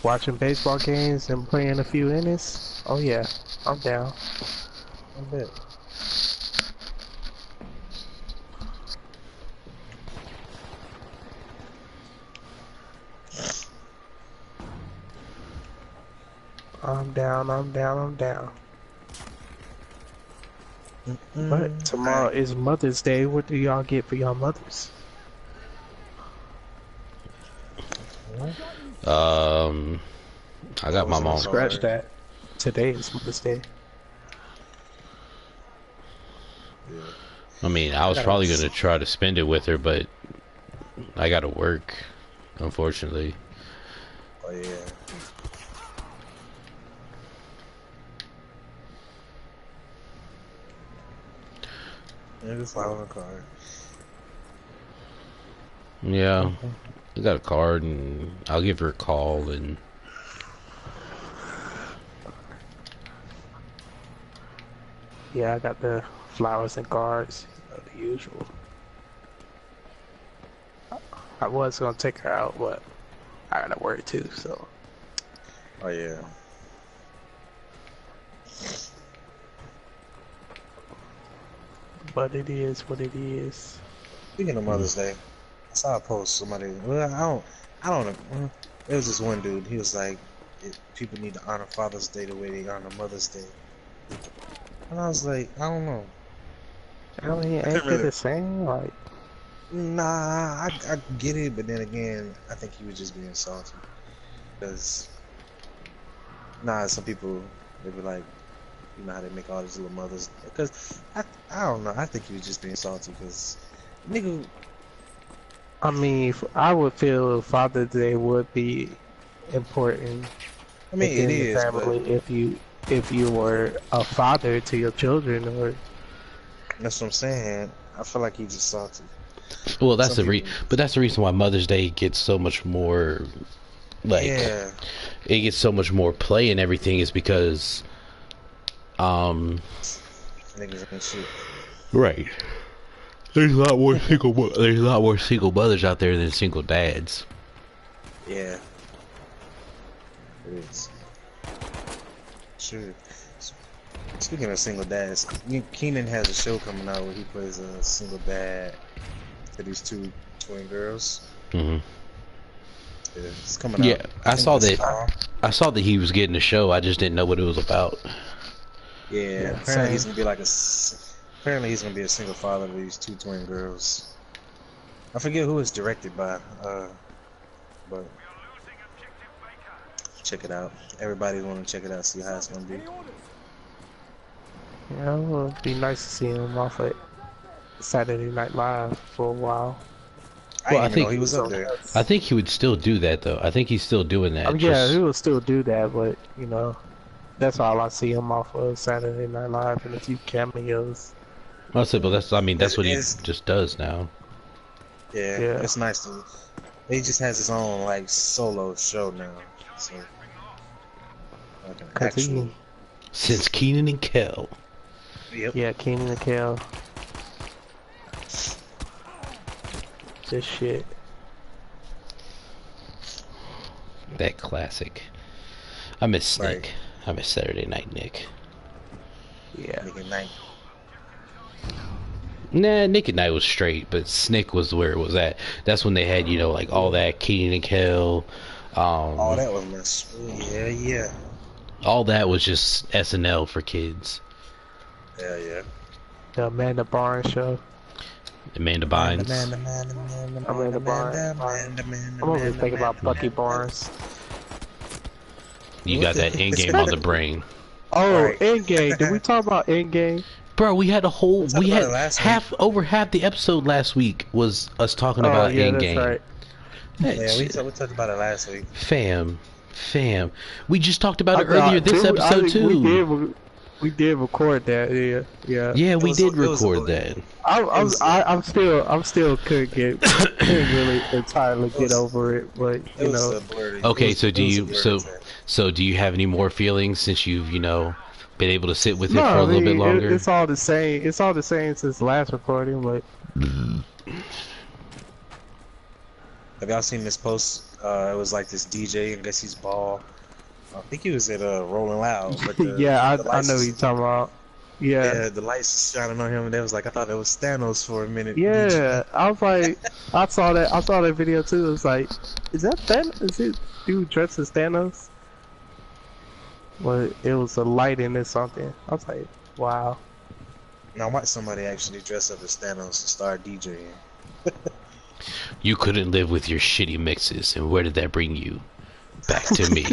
watching baseball games and playing a few innings. Oh yeah, I'm down. I bet. I'm down. But tomorrow is Mother's Day. What do y'all get for y'all mothers? I got my mom. Scratch that. Today is Mother's Day. Yeah. I mean, I was probably gonna try to spend it with her, but I gotta work, unfortunately. Oh yeah. Niggas file a card. Yeah, I got a card, and I'll give her a call, and Yeah, I got the flowers and cards, the usual. I was gonna take her out, but I gotta work too, so. Oh yeah. But it is what it is. Speaking of Mother's Day, I saw a post. Somebody, well, I don't know. Well, there was this one dude. He was like, people need to honor Father's Day the way they honor Mother's Day. And I was like, I don't know. I mean, ain't it the same? Like, nah, I get it, but then again, I think he was just being salty. Because, some people, they be like, you know how they make all these little mothers. Because, I don't know, I think he was just being salty, because, nigga. I mean, I would feel Father's Day would be important. I mean, it the is, family but if you were a father to your children, or that's what I'm saying. I feel like he's just salty. Well, that's but that's the reason why Mother's Day gets so much more, like, yeah, it gets so much more play and everything is because, niggas ain't shit. right. There's a lot more single mothers out there than single dads. Yeah, it is. Sure. Speaking of single dads, Keenan has a show coming out where he plays a single dad to these two twin girls. Mm-hmm. Yeah, it's coming out. Yeah, I saw that he was getting a show. I just didn't know what it was about. Yeah, apparently he's gonna be apparently he's gonna be a single father to these two twin girls. I forget who it's directed by, but check it out. Everybody's gonna check it out, see how it's gonna be. yeah, it would be nice to see him off at Saturday Night Live for a while. Well, I think he was up there. I think he would still do that though. I think he's still doing that. I mean, yeah, he will still do that, but you know, that's all I see him off of Saturday Night Live and a few cameos. I said, but that's what he just does now. Yeah, it's nice to. He just has his own like solo show now. So, like an actual. Since Keenan and Kel. Yep. Yeah, Keenan and Kel. This shit. That classic. I miss Nick. Right. I miss Saturday Night Nick. Yeah. Nick and Night. Nah, Nick at Night was straight, but Snick was where it was at. That's when they had, you know, like all that Keenan and Kel. All that was mess. Yeah. All that was just SNL for kids. Yeah. The Amanda Barnes show. Amanda Bynes. Amanda Barnes. I'm always thinking about Bucky Barnes. You got that Endgame on the brain. Oh, Right. Endgame. Did we talk about Endgame? Bro, we had last over half the episode last week was us talking about Endgame. That's right. Yeah, we talked about it last week. Fam. We just talked about it earlier this episode too. We did record that. Yeah. Yeah, we did record that. I'm still couldn't really entirely get over it, but you know. Okay, so do you have any more feelings since you've, you know, been able to sit with it for a little bit longer? It's all the same. It's all the same since last recording, but. Have y'all seen this post? It was like this DJ, I guess he's bald. I think he was at Rolling Loud. But yeah, I know what you're talking about. Yeah, the lights shining on him, and they was like, I thought it was Thanos for a minute. Yeah, I was like, I saw that video too. It was like, is that Thanos? Is it dude dressed as Thanos? But it was a lighting or something. I was like, wow. Now watch somebody actually dress up as Thanos and start DJing. You couldn't live with your shitty mixes, and where did that bring you? Back to me.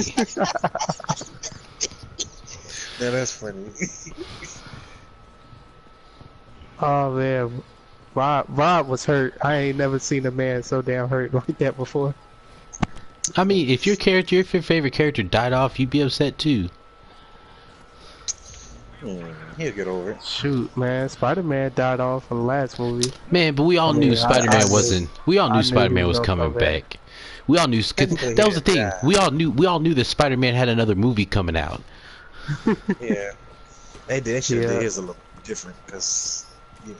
Yeah, that's funny. Oh man, Rob was hurt. I ain't never seen a man so damn hurt like that before. I mean, if your favorite character died off, you'd be upset too. He'll get over it. Shoot, man, Spider-Man died off in the last movie. Man, but we all knew Spider-Man wasn't. We all knew Spider-Man was coming back. We all knew, cause that was the thing. We all knew that Spider-Man had another movie coming out. Yeah, they did. They should have did his a different because, you know.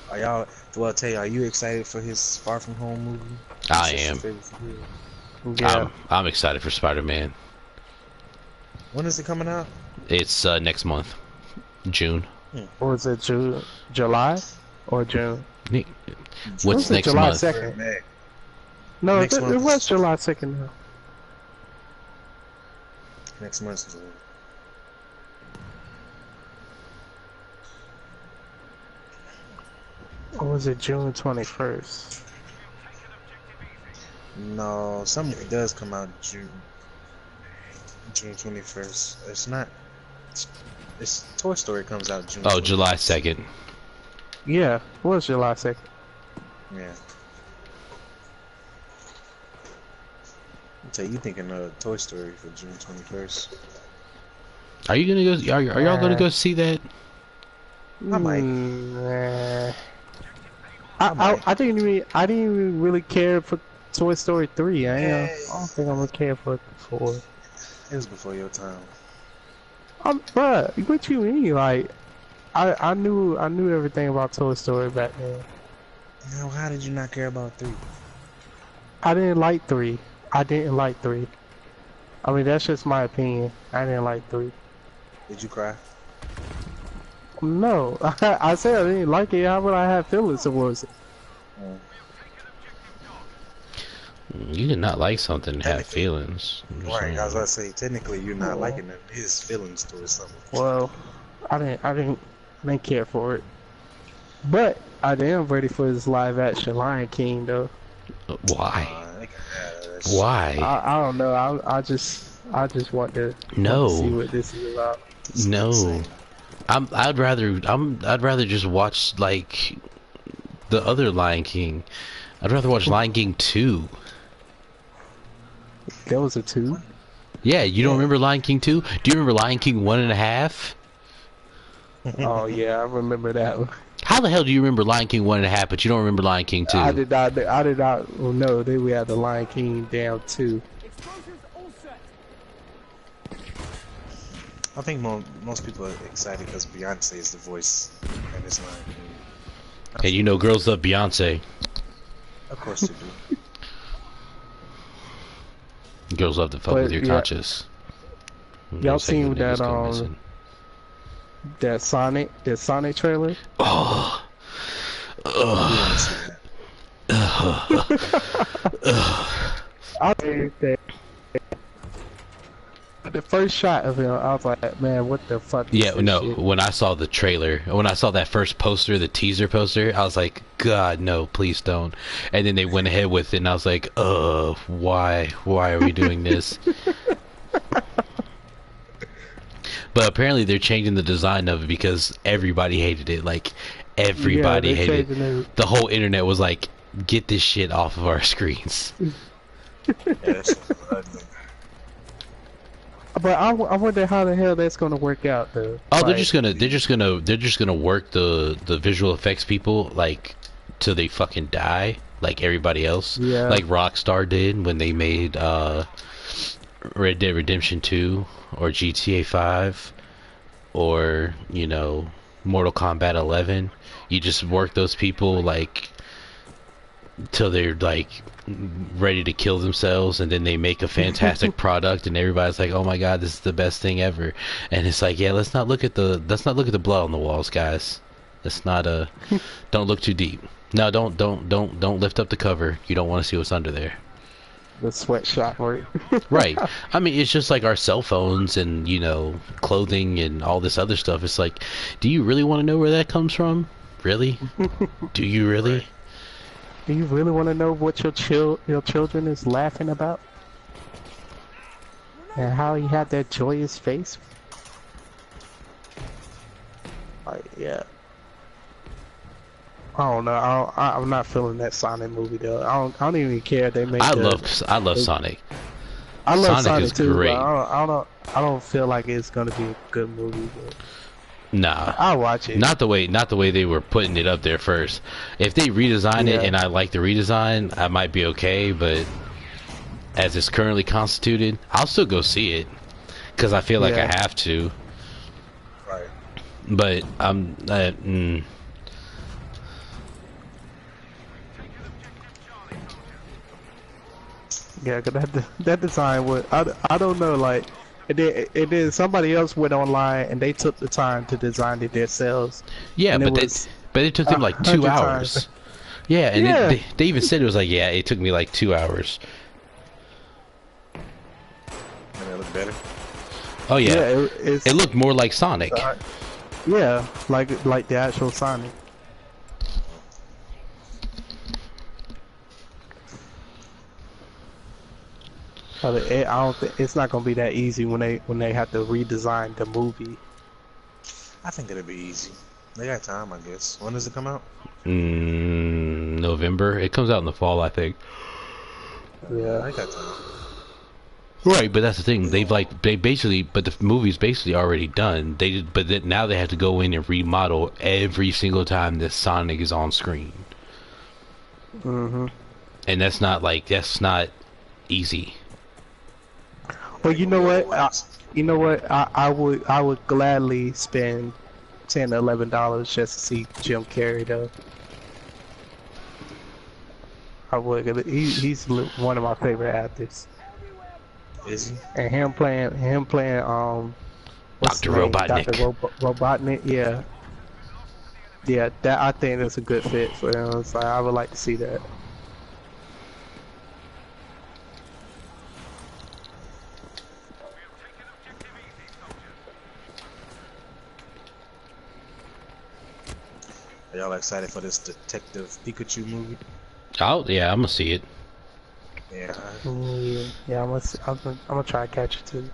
Are y'all? Well, tell you, are you excited for his Far From Home movie? I am. Yeah. I'm excited for Spider-Man. When is it coming out? It's next month, June. Or is it July or June? What's next July month? 2nd. No, Next it month. was July 2nd. Now. Next month's June. Or was it June 21st? No, something does come out June 21st. It's not. It's Toy Story comes out June. Oh, 21st. July 2nd. Yeah, it was July 2nd. Yeah. So you thinking of Toy Story for June 21st? Are you gonna go? Are y'all gonna go see that? I might. Nah. I didn't even really care for Toy Story 3. I don't think I'm gonna care for 4. It was before your time. Bruh, what you mean? Like, I knew everything about Toy Story back then. Now, how did you not care about 3? I didn't like 3. I didn't like 3. I mean, that's just my opinion. I didn't like 3. Did you cry? No, I said I didn't like it. How would I have feelings towards it? You did not like something and have feelings. Right, I was about to say, technically you're not liking his feelings towards something. Well, I didn't care for it. But I am ready for this live action Lion King though. Why? Why? I don't know. I just want to see what this is about. No. I'd rather just watch like the other Lion King. I'd rather watch Lion King 2. There was a 2? Yeah, you don't remember Lion King 2? Do you remember Lion King 1.5? Oh yeah, I remember that one. How the hell do you remember Lion King 1.5, but you don't remember Lion King 2? I did not know that we had the Lion King down 2. I think most people are excited because Beyonce is the voice in this Lion King. And you know girls love Beyonce. Of course they do. Girls love to fuck with your conscience. Y'all seen that that Sonic trailer? Oh. I think that the first shot of him, I was like, man, what the fuck? Yeah, no. Shit? When I saw the trailer, when I saw that first poster, the teaser poster, I was like, God, no, please don't. And then they went ahead with it, and I was like, why are we doing this? But apparently they're changing the design of it because everybody hated it. Like, everybody hated it. The whole internet was like, get this shit off of our screens. Yes, ugly. But I wonder how the hell that's gonna work out though. Oh, like, they're just gonna work the visual effects people like till they fucking die, like everybody else. Yeah. Like Rockstar did when they made Red Dead Redemption 2 or GTA 5 or, you know, Mortal Kombat 11. You just work those people like till they're like ready to kill themselves, and then they make a fantastic product and everybody's like, oh my god, this is the best thing ever. And it's like, yeah, let's not look at the blood on the walls, guys. Let's not don't look too deep. No, don't lift up the cover. You don't want to see what's under there. The sweatshop work. Right. I mean, it's just like our cell phones and, you know, clothing and all this other stuff. It's like, do you really want to know where that comes from? Really? Do you really? Right. Do you really want to know what your children is laughing about? And how he had that joyous face? Like, yeah. I don't know. I'm not feeling that Sonic movie though. I don't even care if they make. I love Sonic. I love Sonic too. Great. I don't feel like it's gonna be a good movie. But nah, I'll watch it. Not the way they were putting it up there first. If they redesign it and I like the redesign, I might be okay. But as it's currently constituted, I'll still go see it. because I feel like I Yeah. have to. Right. But Yeah, cause that design was I don't know, like it did somebody else went online and they took the time to design it themselves, yeah, and it but was it took them like 2 100 times. hours. Yeah, and Yeah, they even said it was like, yeah, it took me like 2 hours. And it look better. Oh yeah, yeah, it's it looked more like Sonic. yeah, like the actual Sonic. But I don't think it's not gonna be that easy when they have to redesign the movie. I think it'll be easy. They got time, I guess. When does it come out? November. It comes out in the fall, I think. Yeah, They got time. Right, but that's the thing. They basically, but the movie's basically already done. But then now they have to go in and remodel every single time that Sonic is on screen, and that's not easy. well, you know what? I would gladly spend $10 to $11 just to see Jim Carrey though. I would. He's one of my favorite actors. Is he? And him playing what's Dr. his name? Robotnik. Dr. Robotnik, yeah. Yeah, that I think that's a good fit for him. So I would like to see that. Are y'all excited for this Detective Pikachu movie? Oh yeah, I'm gonna see it. Yeah. Yeah, I'm gonna try to catch it too.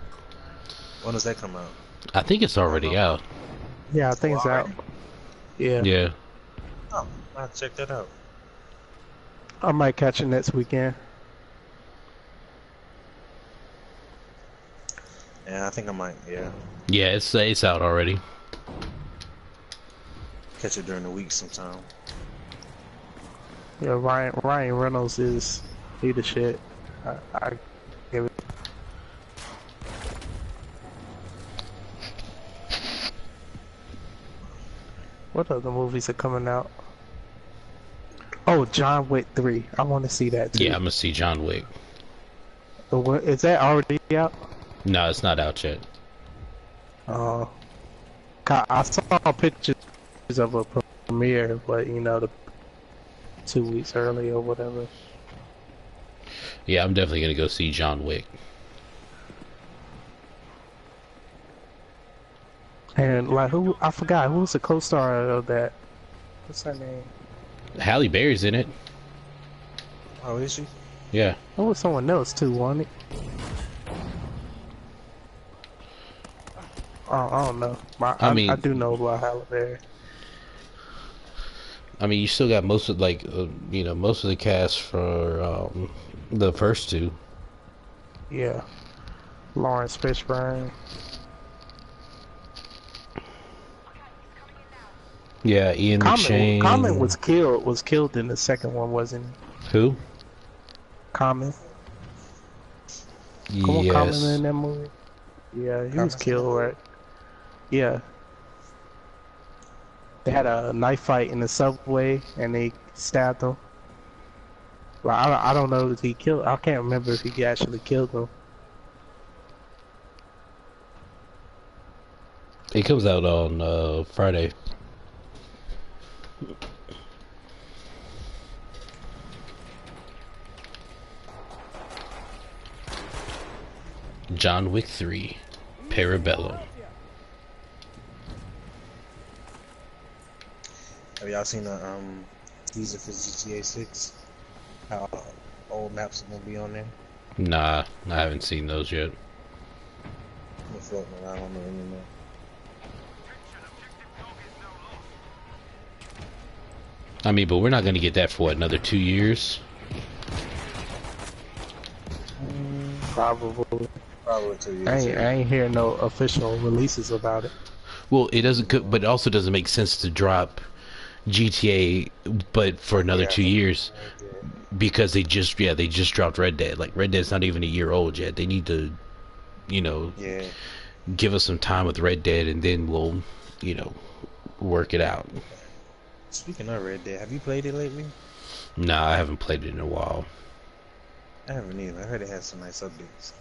When does that come out? I think it's already out. Yeah, I think it's out. Yeah. Yeah. Oh, I'll check that out. I might catch it next weekend. Yeah, I think I might. Yeah. Yeah, it's out already. Catch it during the week sometime. Yeah, Ryan Reynolds is he the shit. I give it. What other movies are coming out? Oh, John Wick 3. I want to see that too. Yeah, I'm gonna see John Wick. Is that already out? No, it's not out yet. I saw pictures of a premiere, but you know, 2 weeks early or whatever. Yeah, I'm definitely gonna go see John Wick. And like I forgot who's the co-star of that. What's her name? Halle Berry's in it. Oh, is she? Yeah. Oh, it was someone else too, wasn't it? Oh, I don't know. I do know about Halle Berry. I mean, you still got most of most of the cast for the first two. Yeah. Lawrence Fishburne. Yeah, Ian McShane. Common was killed in the second one, wasn't he? Who? Common. Common Yes. in that movie. Yeah, he was killed, right? Yeah. They had a knife fight in the subway, and they stabbed him. Well, I don't know if he killed. I can't remember if he actually killed him. It comes out on Friday. John Wick 3, Parabellum. Have y'all seen the teaser for GTA 6? How old maps are gonna be on there? Nah, I haven't seen those yet. I'm floating around on the internet. I mean, but we're not gonna get that for what, another 2 years? Probably. Probably 2 years. I ain't hear no official releases about it. Well, it doesn't, but it also doesn't make sense to drop GTA, but for another 2 years, because they just dropped Red Dead. Like, Red Dead's not even a year old yet. They need to you know, Yeah. give us some time with Red Dead, and then we'll, you know, work it out. Speaking of Red Dead, have you played it lately? Nah, I haven't played it in a while. I haven't either. I heard it has some nice updates.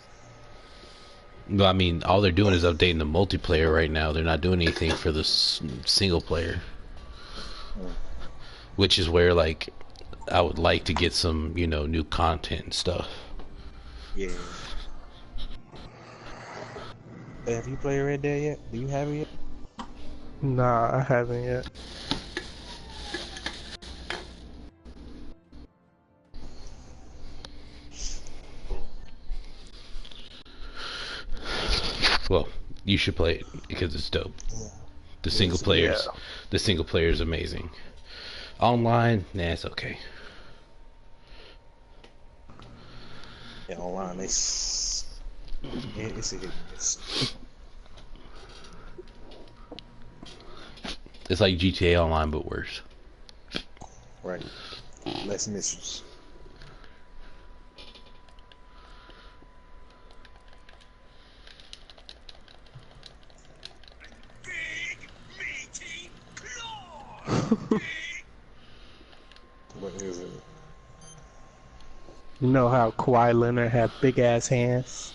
Well, I mean, all they're doing is updating the multiplayer right now. They're not doing anything for the single player, which is where, like, I would like to get some, you know, new content and stuff. Yeah. Hey, have you played Red Dead yet? Do you have it yet? Nah, I haven't yet. Well, you should play it because it's dope. Yeah. The single player is amazing. Online, nah, it's okay. Yeah, online it's a hit and miss. It's like GTA Online, but worse. Right. Less missions. Big meaty claws. What is it? You know how Kawhi Leonard had big ass hands?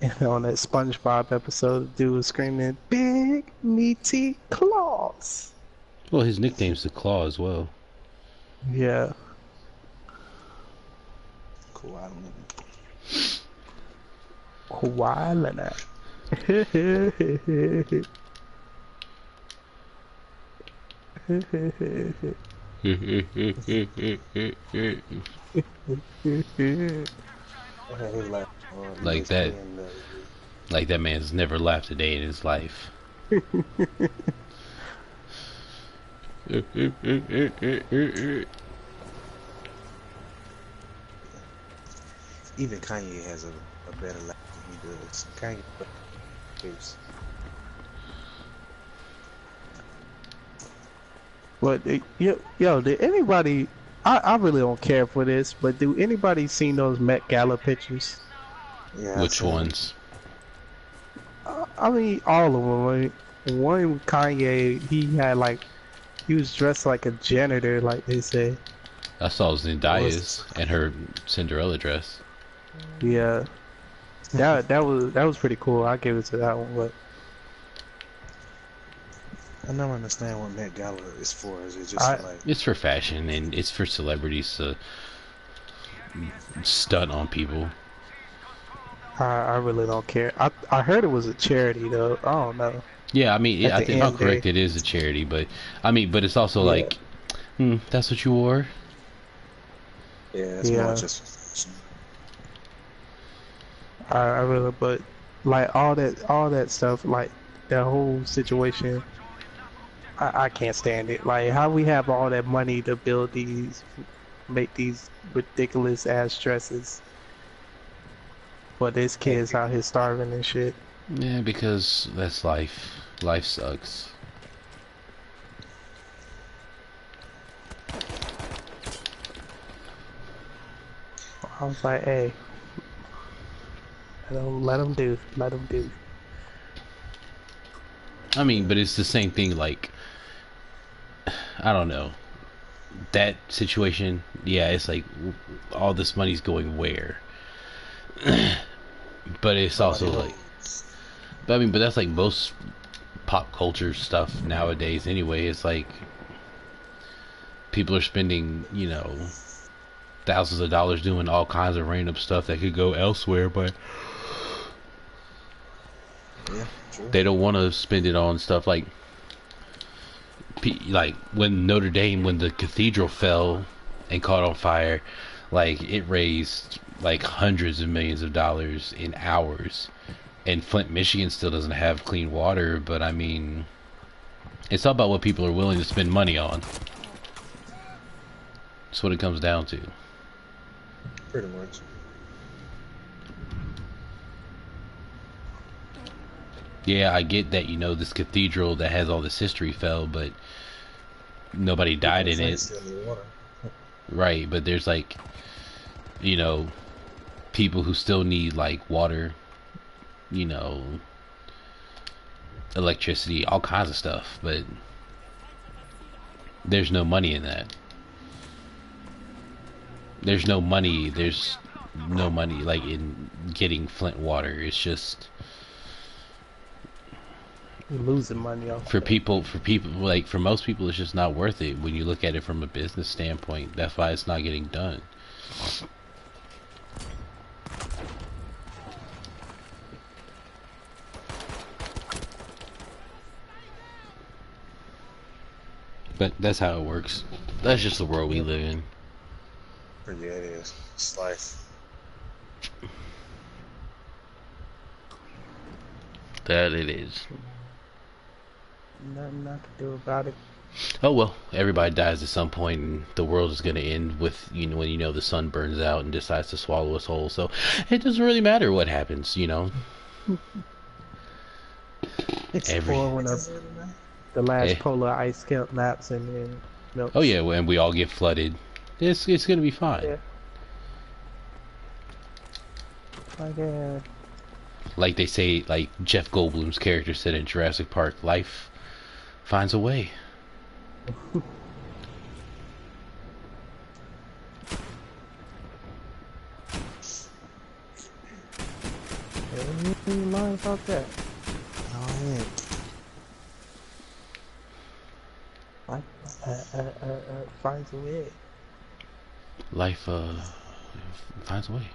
And on that SpongeBob episode, the dude was screaming, "Big meaty claws." Well, his nickname's the Claw as well. Yeah. Cool, I don't know. Kawhi Leonard. Like that. Like that man's never laughed a day in his life. Even Kanye has a better laugh than he does. Kanye face. But yo, did anybody? I really don't care for this, but do anybody seen those Met Gala pictures? Yeah, Which ones? I mean, all of them. Like, one with Kanye, he was dressed like a janitor, like they say. I saw Zendaya's and her Cinderella dress. Yeah, that was pretty cool. I gave it to that one, but I never understand what Met Gala is for. Is it just like It's for fashion and it's for celebrities to stunt on people. I really don't care. I heard it was a charity though. I don't know. Yeah, I mean, At I the think if I'm end, correct, it is a charity, but I mean, but it's also Yeah. like, that's what you wore. yeah, it's Yeah. more just I really, but like all that stuff, like that whole situation, I can't stand it. Like how we have all that money to make these ridiculous ass dresses, but this kid's out here starving and shit. Yeah, because that's life. Life sucks. I was like, hey, let them do. I mean, but it's the same thing. Like, I don't know. That situation, yeah, it's like all this money's going where? But it's also like, but I mean, but that's like most pop culture stuff nowadays. Anyway, it's like people are spending, you know, thousands of dollars doing all kinds of random stuff that could go elsewhere, but yeah, true. they don't want to spend it on stuff like when Notre Dame, when the cathedral fell and caught on fire, like it raised like hundreds of millions of dollars in hours, and Flint, Michigan still doesn't have clean water. But I mean, it's all about what people are willing to spend money on. That's what it comes down to. Pretty much. Yeah, I get that, you know, this cathedral that has all this history fell, but nobody died in it. Still need water. Right, but there's like, you know, people who still need like water, you know, electricity, all kinds of stuff, but there's no money in that. There's no money like in getting Flint water. It's just You're losing money off for that. people like for most people it's just not worth it when you look at it from a business standpoint. That's why it's not getting done. But that's how it works. That's just the world we live in. Yeah, it is. It's life. That it is. Nothing I can do about it. Oh well, everybody dies at some point, and the world is gonna end with when the sun burns out and decides to swallow us whole. So it doesn't really matter what happens, It's Every- for when the last polar ice cap maps and then melts. Oh yeah, when we all get flooded, it's gonna be fine. Yeah. Like, Like they say, like Jeff Goldblum's character said in Jurassic Park, life finds a way. you lying about that? Oh, yeah. Like, finds a way. Life finds a way.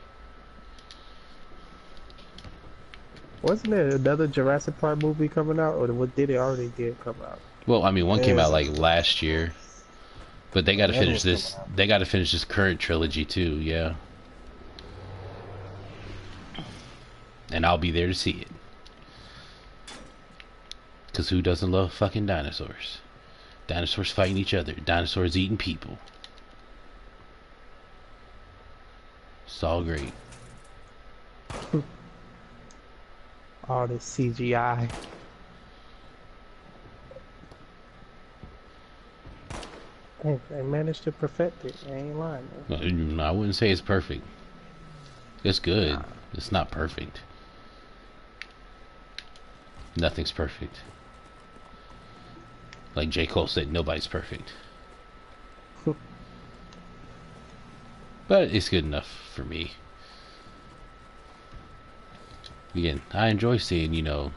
Wasn't there another Jurassic Park movie coming out, or what did it already come out? Well, I mean, one came out like last year, but they got to The other finish one's this. coming out. They got to finish this current trilogy too. Yeah, and I'll be there to see it. Cause who doesn't love fucking dinosaurs? Dinosaurs fighting each other. Dinosaurs eating people. It's all great. All this CGI. Hey, they managed to perfect it. I ain't lying. Man. I wouldn't say it's perfect. It's good. It's not perfect. Nothing's perfect. Like J. Cole said, nobody's perfect. But it's good enough for me. Again, I enjoy seeing,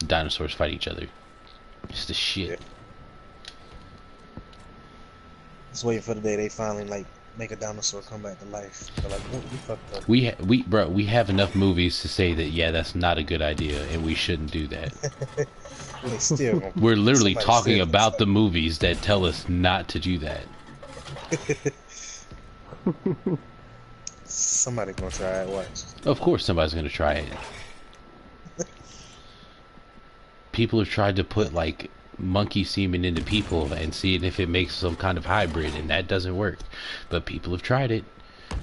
dinosaurs fight each other. It's the shit. Yeah. Just waiting for the day they finally like make a dinosaur come back to life. They're like, oh, we fucked up. We have enough movies to say that that's not a good idea and we shouldn't do that. They still gonna- We're literally somebody talking still- about the movies that tell us not to do that. Somebody gonna try it. Watch. Of course somebody's gonna try it. People have tried to put like monkey semen into people and see if it makes some kind of hybrid, and that doesn't work. But people have tried it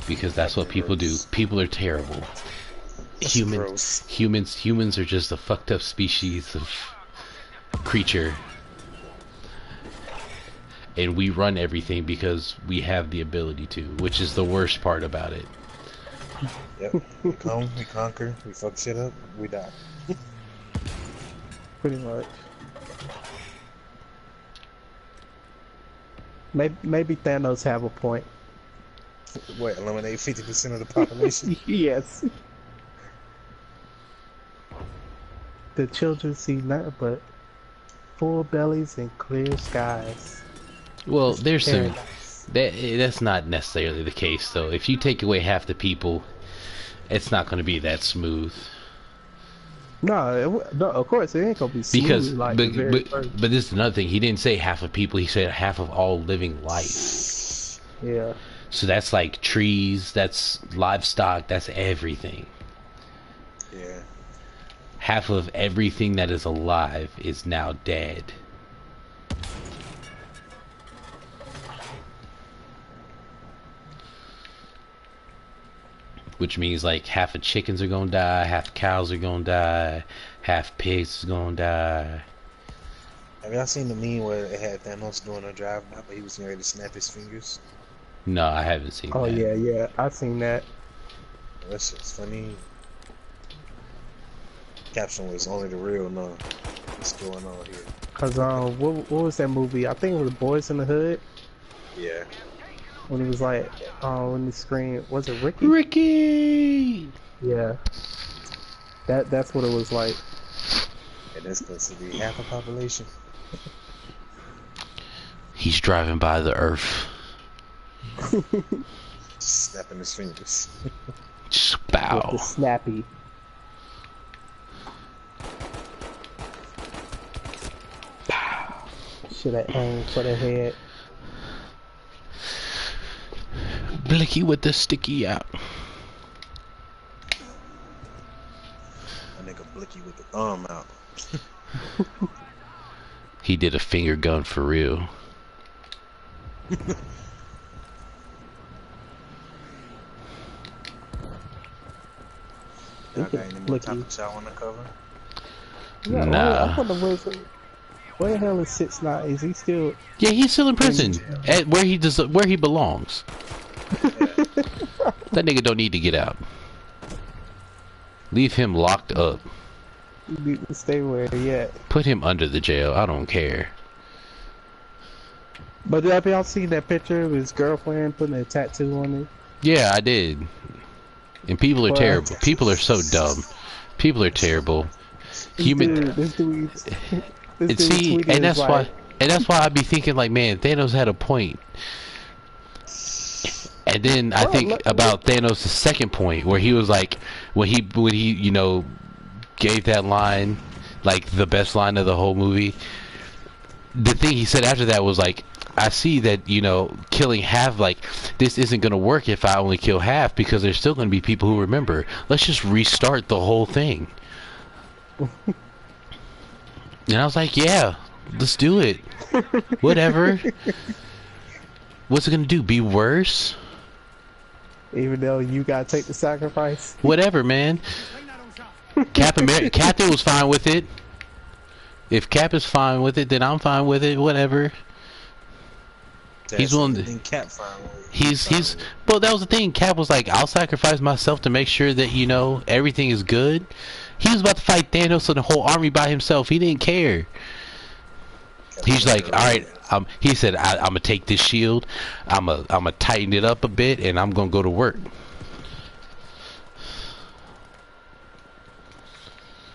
because that's what people do. People are terrible. That's gross. Humans are just a fucked up species of creature, and we run everything because we have the ability to, which is the worst part about it. Yep. We come, we conquer, we fuck shit up, we die. Pretty much. Maybe Thanos have a point. What, eliminate 50% of the population? Yes. The children see nothing but full bellies and clear skies. Well, there's some Paradise. that's not necessarily the case though. If you take away half the people, it's not going to be that smooth. No, of course it ain't gonna be smooth Because like the very first. but this is another thing. He didn't say half of people. He said half of all living life. Yeah. So that's like trees, that's livestock, that's everything. Yeah. Half of everything that is alive is now dead. Which means like half of chickens are gonna die, half cows are gonna die, half pigs is gonna die. Have y'all seen the meme where it had Thanos doing a drive-by, but he was getting ready to snap his fingers? No, I haven't seen Oh that. yeah, I seen that. That shit's funny. Caption was only the real know what's going on here. Cause what was that movie? I think it was Boys in the Hood. Yeah. When he was like, when the screen was it Ricky? Ricky. Yeah. That's what it was like. And that's supposed to be half the population. He's driving by the earth. Snapping his fingers. Spow. With the snappy. Should have aimed for the head. Blicky with the sticky out. A nigga Blicky with the thumb out. He did a finger gun for real. Y'all got any more topics y'all wanna cover? Yeah, nah. I wonder where the hell is 6ix9ine? Is he still? Yeah, he's still in prison at where he belongs. That nigga don't need to get out. Leave him locked up. You need to stay where he at. Put him under the jail. I don't care. But have y'all seen that picture of his girlfriend putting a tattoo on it? Yeah, I did. And people are terrible. People are so dumb. People are terrible. This dude See, and that's like, why I be thinking like, man, Thanos had a point. And then I think about Thanos' second point, where he was like, when he you know gave that line, like the best line of the whole movie. The thing he said after that was like, I see that, you know, killing half, like, this isn't going to work if I only kill half, because there's still going to be people who remember. Let's just restart the whole thing. And I was like, yeah, let's do it. Whatever. What's it going to do? Be worse? even though you gotta take the sacrifice. Whatever, man. Captain was fine with it. If Cap is fine with it, then I'm fine with it. Whatever. He's willing to. He's well. That was the thing. Cap was like, "I'll sacrifice myself to make sure that, you know, everything is good." He was about to fight Thanos and the whole army by himself. He didn't care. He's like, "All right." He said, "I'm gonna take this shield. I'm gonna tighten it up a bit, and I'm gonna go to work."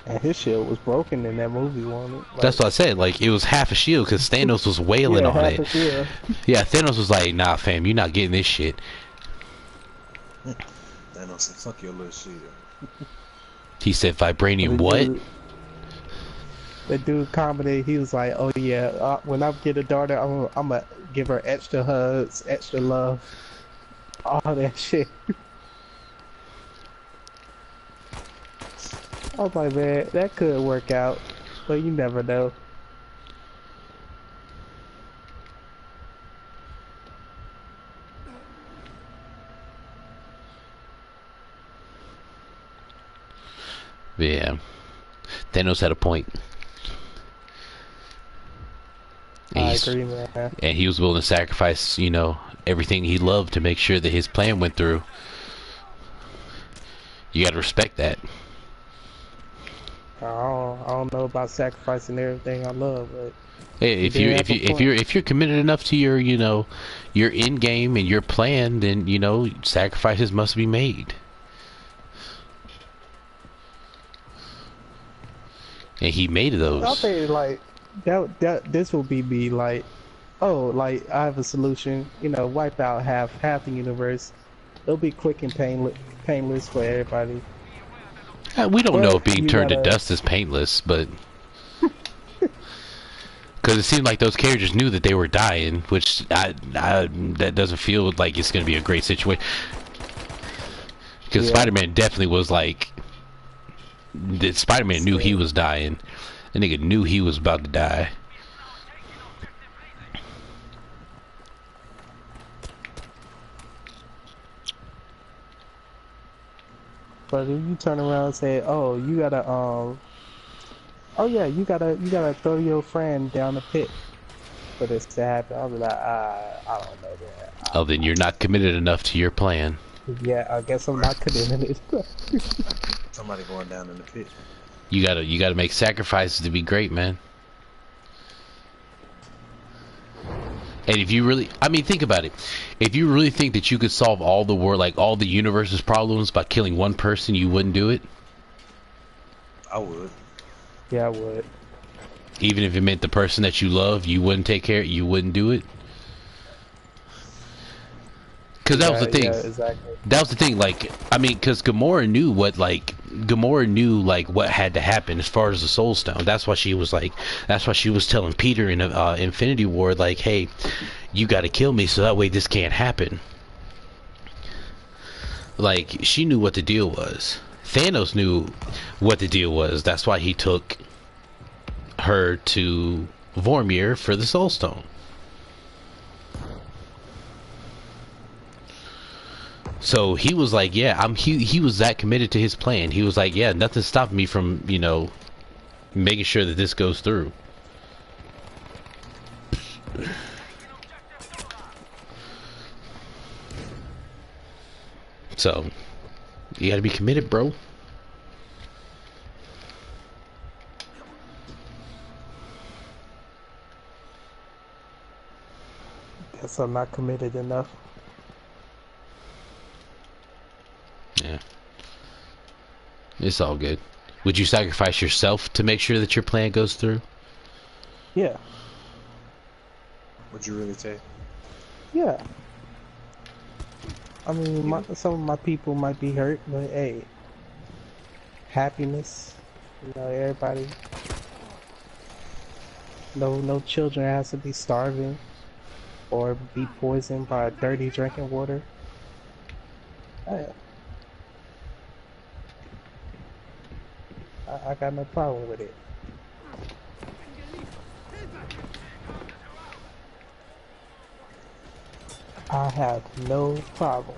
And his shield was broken in that movie, wasn't it? Like, that's what I said. Like, it was half a shield because Thanos was wailing on it. Yeah, Thanos was like, "Nah, fam, you're not getting this shit." Thanos said, "Fuck your little shield." He said, "Vibranium, what?" The dude commented. He was like, "Oh yeah, when I get a daughter, I'm gonna give her extra hugs, extra love, all that shit." I was like, man, that could work out, but you never know. Yeah, Thanos had a point. I agree, man. And he was willing to sacrifice, you know, everything he loved to make sure that his plan went through. You gotta respect that. I don't know about sacrificing everything I love, but hey, if you're committed enough to your, you know, your end game and your plan, then, you know, sacrifices must be made. And he made those. I think like this will be me like, oh, like I have a solution, you know, wipe out half the universe. It'll be quick and painless for everybody. We don't know if being turned to dust is painless, but because it seemed like those characters knew that they were dying, which that doesn't feel like it's going to be a great situation. Because Spider-Man definitely was like, Spider-Man knew he was dying. The nigga knew he was about to die. But if you turn around and say, "Oh, you gotta, oh yeah, you gotta throw your friend down the pit for this to happen," I'll be like, I don't know that. Oh, then you're not committed enough to your plan. Yeah, I guess I'm not condemning it. Somebody going down in the pit. You gotta make sacrifices to be great, man. And if you really, I mean, think about it. If you really think that you could solve all the world, like all the universe's problems by killing one person, you wouldn't do it. I would. Yeah, I would. Even if it meant the person that you love, you wouldn't take care. You wouldn't do it. Because that was the thing. Yeah, exactly. That was the thing. Like, I mean, because Gamora knew what what had to happen as far as the Soul Stone. That's why she was like. That's why she was telling Peter in Infinity War, like, "Hey, you got to kill me so that way this can't happen." Like, she knew what the deal was. Thanos knew what the deal was. That's why he took her to Vormir for the Soul Stone. So he was like, yeah, he was that committed to his plan. He was like, yeah, nothing's stopping me from, making sure that this goes through. So, you gotta be committed, bro. Guess I'm not committed enough. Yeah. It's all good. Would you sacrifice yourself to make sure that your plan goes through? Yeah. Would you really say? Yeah. I mean, some of my people might be hurt, but hey, happiness. Everybody. No children has to be starving or be poisoned by dirty drinking water. I got no problem with it. I have no problem.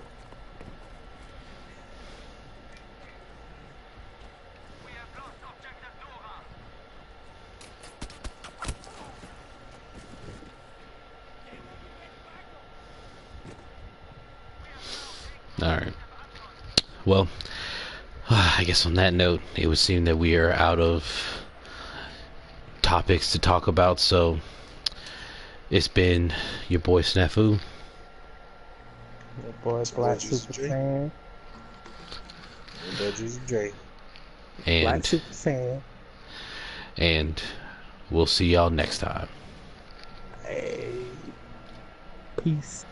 Alright. Well, I guess on that note, it would seem that we are out of topics to talk about, so it's been your boy SNAFU. Your boy Black Super Fan. Black Super Fan. And we'll see y'all next time. Hey. Peace.